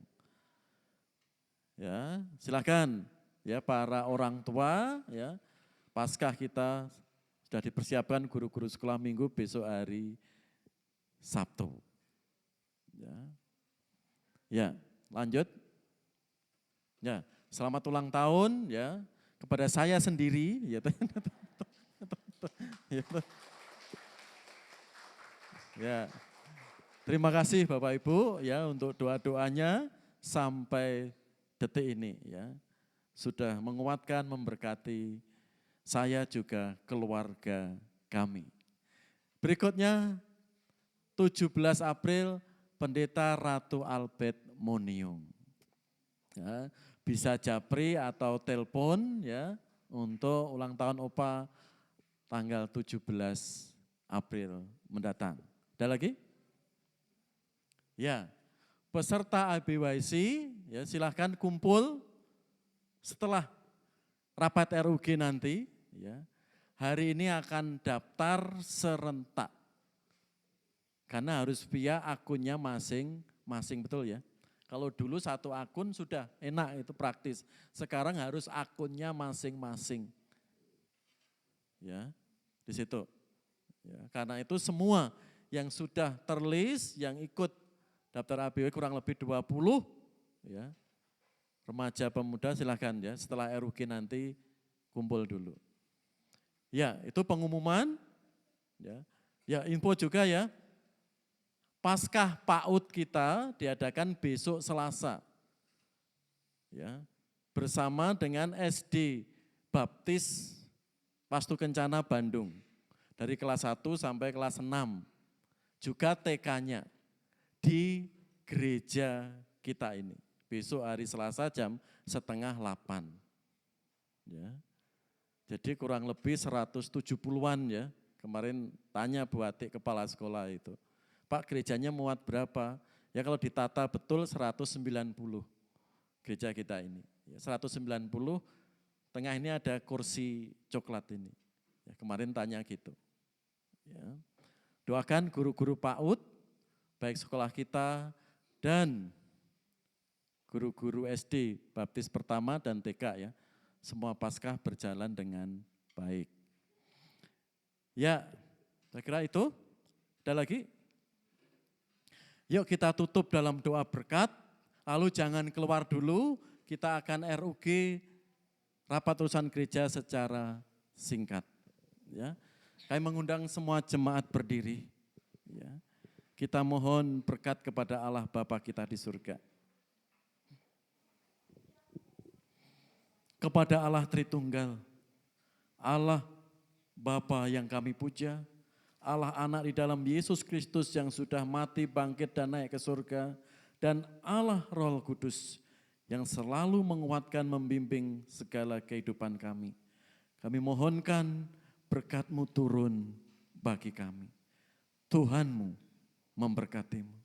Ya, silakan ya para orang tua ya. Paskah kita sudah dipersiapkan guru-guru sekolah minggu besok hari Sabtu. Ya, lanjut. Ya, selamat ulang tahun ya kepada saya sendiri ya. Ya. Terima kasih Bapak Ibu ya untuk doa-doanya sampai detik ini ya. Sudah menguatkan, memberkati saya juga keluarga kami. Berikutnya 17 April Pendeta Ratu Albert Moniung. Ya, bisa japri atau telepon ya untuk ulang tahun Opa tanggal 17 April mendatang. Ada lagi? Ya, peserta IBYC ya silahkan kumpul setelah rapat RUG nanti. Ya, hari ini akan daftar serentak. Karena harus via akunnya masing-masing, betul ya. Kalau dulu satu akun sudah enak, itu praktis. Sekarang harus akunnya masing-masing. Ya, di situ. Ya, karena itu semua yang sudah terlist, yang ikut daftar ABW kurang lebih 20, ya, remaja pemuda silahkan ya, setelah RUG nanti kumpul dulu. Ya, itu pengumuman. Ya, info juga ya. Paskah PAUD kita diadakan besok Selasa. Ya, bersama dengan SD Baptis Pastu Kencana Bandung. Dari kelas 1 sampai kelas 6. Juga TK-nya di gereja kita ini. Besok hari Selasa jam 7:30. Ya. Jadi kurang lebih 170-an ya. Kemarin tanya Bu Atik kepala sekolah itu. Pak gerejanya muat berapa? Ya kalau ditata betul 190 gereja kita ini. Ya, 190, tengah ini ada kursi coklat ini. Ya, kemarin tanya gitu. Ya. Doakan guru-guru PAUD, baik sekolah kita dan guru-guru SD, Baptis pertama dan TK ya. Semua Paskah berjalan dengan baik. Ya, saya kira itu. Ada lagi? Yuk kita tutup dalam doa berkat, lalu jangan keluar dulu, kita akan RUG, rapat urusan gereja secara singkat. Ya. Kami mengundang semua jemaat berdiri. Ya. Kita mohon berkat kepada Allah Bapa kita di surga. Kepada Allah Tritunggal, Allah Bapa yang kami puja, Allah Anak di dalam Yesus Kristus yang sudah mati, bangkit dan naik ke surga, dan Allah Roh Kudus yang selalu menguatkan, membimbing segala kehidupan kami. Kami mohonkan berkat-Mu turun bagi kami. Tuhanmu memberkatimu.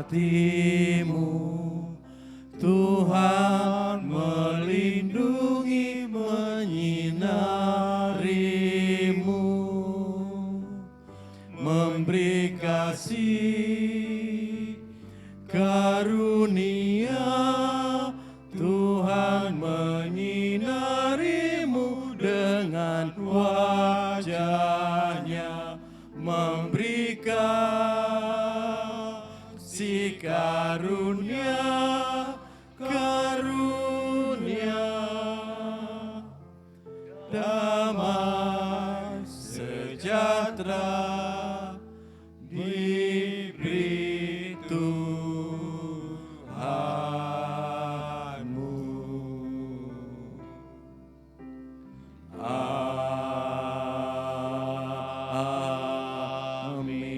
hatimu, Tuhan melindungi menyinarimu, memberi kasih karunia. Tuhan menyinarimu dengan wajahnya, memberi kasih karunia, karunia, damai sejahtera diberi Tuhanmu. Amin.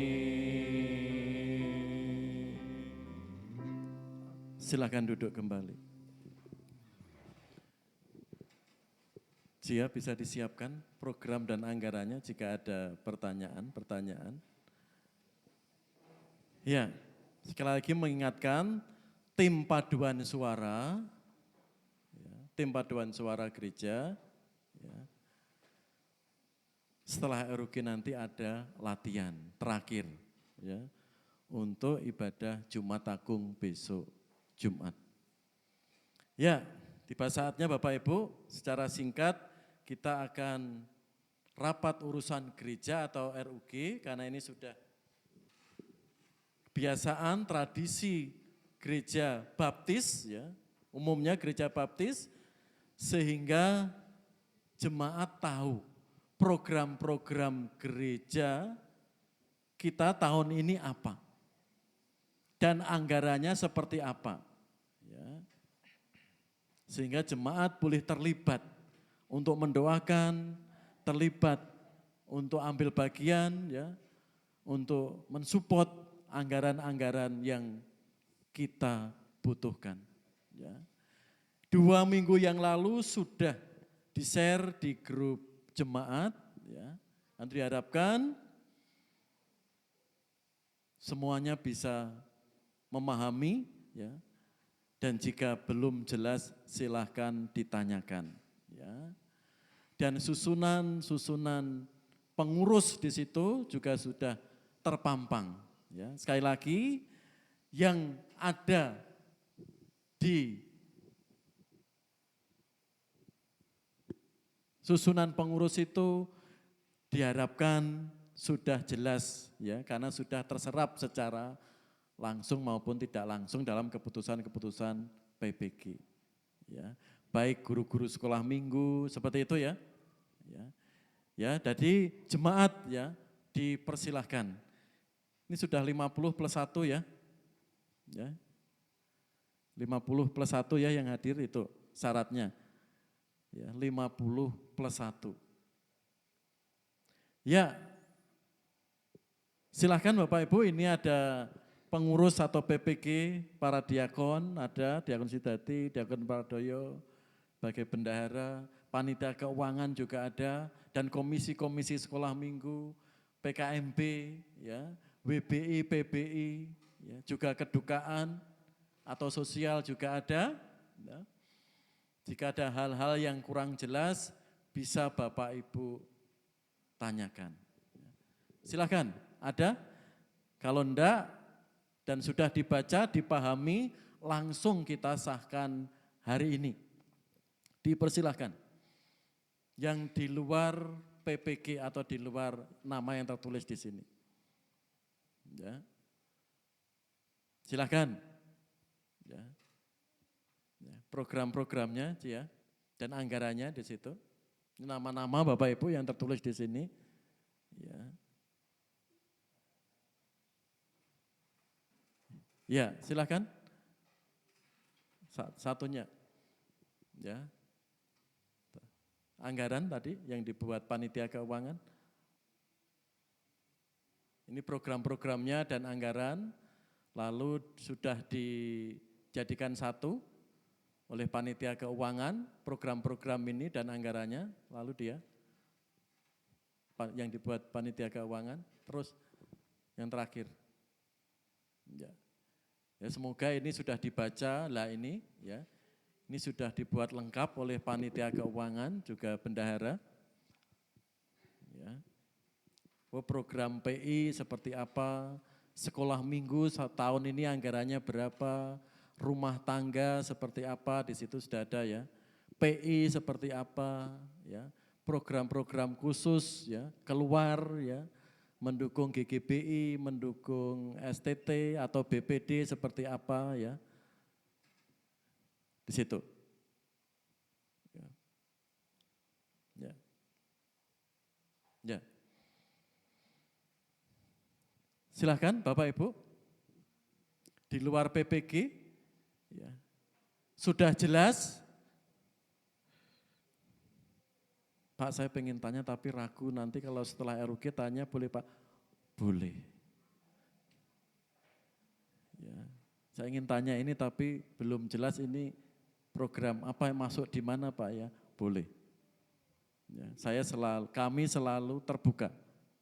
Silakan duduk kembali. Jia, bisa disiapkan program dan anggarannya jika ada pertanyaan. Ya, sekali lagi mengingatkan tim paduan suara, tim paduan suara gereja, ya. Setelah RUG nanti ada latihan terakhir, ya, untuk ibadah Jumat Agung besok Jumat. Ya, tiba saatnya Bapak Ibu, secara singkat kita akan rapat urusan gereja atau RUG, karena ini sudah kebiasaan tradisi gereja baptis, ya, umumnya gereja baptis, sehingga jemaat tahu program-program gereja kita tahun ini apa dan anggarannya seperti apa, ya. Sehingga jemaat boleh terlibat untuk mendoakan, terlibat untuk ambil bagian, ya, untuk mensupport anggaran-anggaran yang kita butuhkan, ya. 2 minggu yang lalu sudah di-share di grup jemaat, ya. Nanti diharapkan semuanya bisa memahami, ya. Dan jika belum jelas silahkan ditanyakan, ya. Dan susunan pengurus di situ juga sudah terpampang, ya. Sekali lagi yang ada di susunan pengurus itu diharapkan sudah jelas, ya, karena sudah terserap secara langsung maupun tidak langsung dalam keputusan-keputusan PBG, ya. Baik guru-guru sekolah minggu seperti itu, ya. Ya, jadi jemaat, ya, dipersilahkan. Ini sudah 50 plus 1, ya. Ya. 50 plus 1, ya, yang hadir itu syaratnya. Ya, 50 plus 1. Ya, silahkan Bapak Ibu, ini ada pengurus atau PPG, para diakon, ada Diakon Sidati, Diakon Pardoyo, sebagai bendahara, panitia keuangan juga ada, dan komisi-komisi sekolah minggu, PKMB, ya, WBI, PBI, ya, juga kedukaan atau sosial juga ada, ya. Jika ada hal-hal yang kurang jelas, bisa Bapak Ibu tanyakan. Silakan, ada? Kalau enggak dan sudah dibaca, dipahami, langsung kita sahkan hari ini. Dipersilahkan. Yang di luar PPG atau di luar nama yang tertulis di sini. Ya. Silakan. Ya. Program-programnya, ya, dan anggarannya di situ. Nama-nama Bapak Ibu yang tertulis di sini, ya. Ya, silakan. Satunya, ya. Anggaran tadi yang dibuat panitia keuangan. Ini program-programnya dan anggaran, lalu sudah dijadikan satu oleh panitia keuangan, program-program ini dan anggarannya, lalu dia yang dibuat panitia keuangan, terus yang terakhir, ya, Ya, semoga ini sudah dibaca lah ini ya. Ini sudah dibuat lengkap oleh panitia keuangan juga bendahara. Ya. Oh, program PI seperti apa, sekolah minggu tahun ini anggarannya berapa, rumah tangga seperti apa, di situ sudah ada ya. PI seperti apa, ya, program-program khusus ya, keluar ya, mendukung GGBI, mendukung STT atau BPD seperti apa ya, di situ. Ya. Ya. Ya. Silahkan Bapak Ibu, di luar PPG, ya, sudah jelas. Pak, saya pengen tanya tapi ragu nanti kalau setelah RUG tanya boleh Pak? Boleh. Ya, saya ingin tanya ini tapi belum jelas ini program apa yang masuk di mana Pak ya? Boleh. Ya, kami selalu terbuka.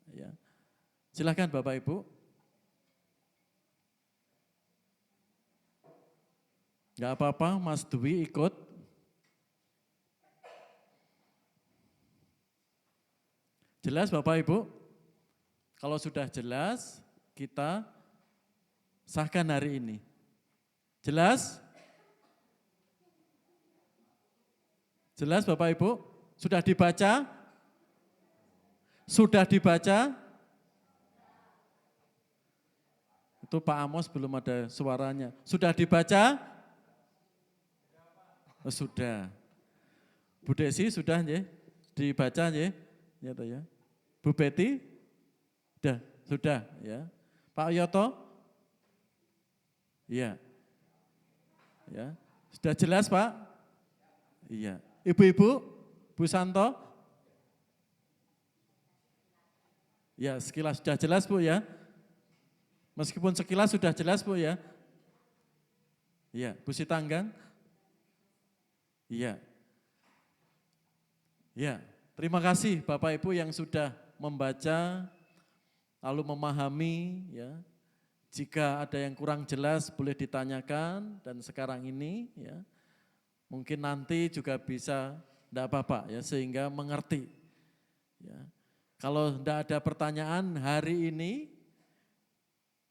Ya. Silakan Bapak Ibu. Enggak apa-apa, Mas Dwi ikut. Jelas Bapak Ibu? Kalau sudah jelas, kita sahkan hari ini. Jelas? Jelas Bapak Ibu? Sudah dibaca? Sudah dibaca? Itu Pak Amos belum ada suaranya. Sudah dibaca? Oh, sudah. Bu Desi sudah ya? Dibaca ya? Ya. Bu Betty? Sudah ya. Pak Yoto? Iya. Ya. Sudah jelas Pak? Iya. Ibu-ibu? Bu Santo? Ya, sekilas sudah jelas Bu ya. Meskipun sekilas sudah jelas Bu ya. Iya, Bu Sitanggang? Iya. Ya, terima kasih Bapak Ibu yang sudah membaca, lalu memahami ya. Jika ada yang kurang jelas boleh ditanyakan dan sekarang ini ya. Mungkin nanti juga bisa, enggak apa-apa ya, sehingga mengerti. Ya. Kalau enggak ada pertanyaan hari ini,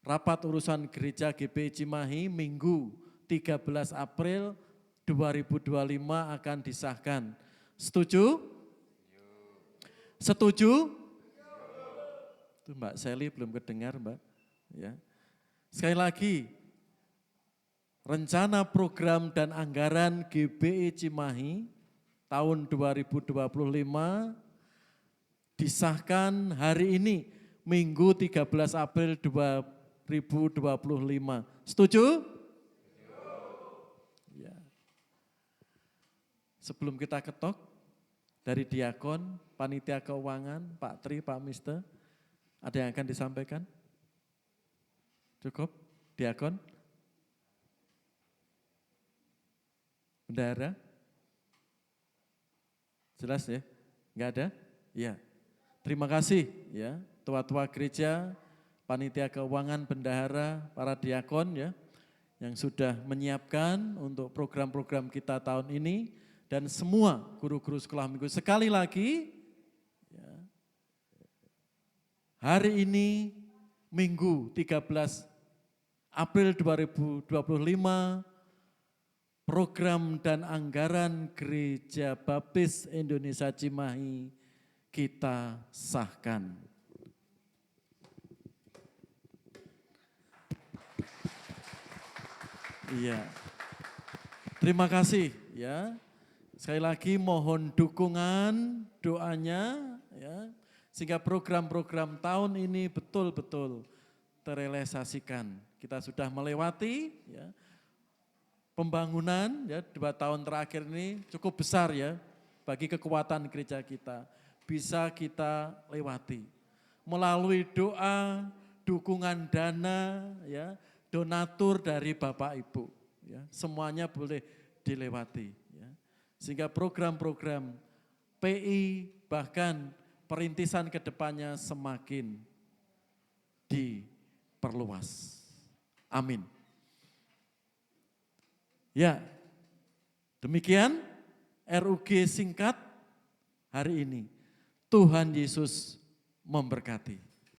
rapat urusan gereja GBI Cimahi Minggu 13 April 2025 akan disahkan. Setuju? Setuju? Itu Mbak Sally belum kedengar Mbak. Ya. Sekali lagi, rencana program dan anggaran GBI Cimahi tahun 2025 disahkan hari ini, Minggu 13 April 2025. Setuju? Ya. Sebelum kita ketok, dari diakon, panitia keuangan, Pak Tri, Pak Mister, ada yang akan disampaikan? Cukup? Diakon? Bendahara? Jelas ya? Enggak ada? Iya. Terima kasih ya, tua-tua gereja, panitia keuangan, bendahara, para diakon ya, yang sudah menyiapkan untuk program-program kita tahun ini, dan semua guru-guru sekolah minggu. Sekali lagi, ya, hari ini Minggu 13 April 2025, program dan anggaran Gereja Baptis Indonesia Cimahi kita sahkan. Iya. Terima kasih ya. Sekali lagi mohon dukungan, doanya ya, sehingga program-program tahun ini betul-betul terrealisasikan. Kita sudah melewati ya, pembangunan ya 2 tahun terakhir ini cukup besar ya bagi kekuatan gereja kita. Bisa kita lewati melalui doa, dukungan dana ya, donatur dari Bapak Ibu ya, semuanya boleh dilewati ya. Sehingga program-program PI bahkan perintisan ke depannya semakin diperluas. Amin. Ya, demikian RUG singkat hari ini. Tuhan Yesus memberkati.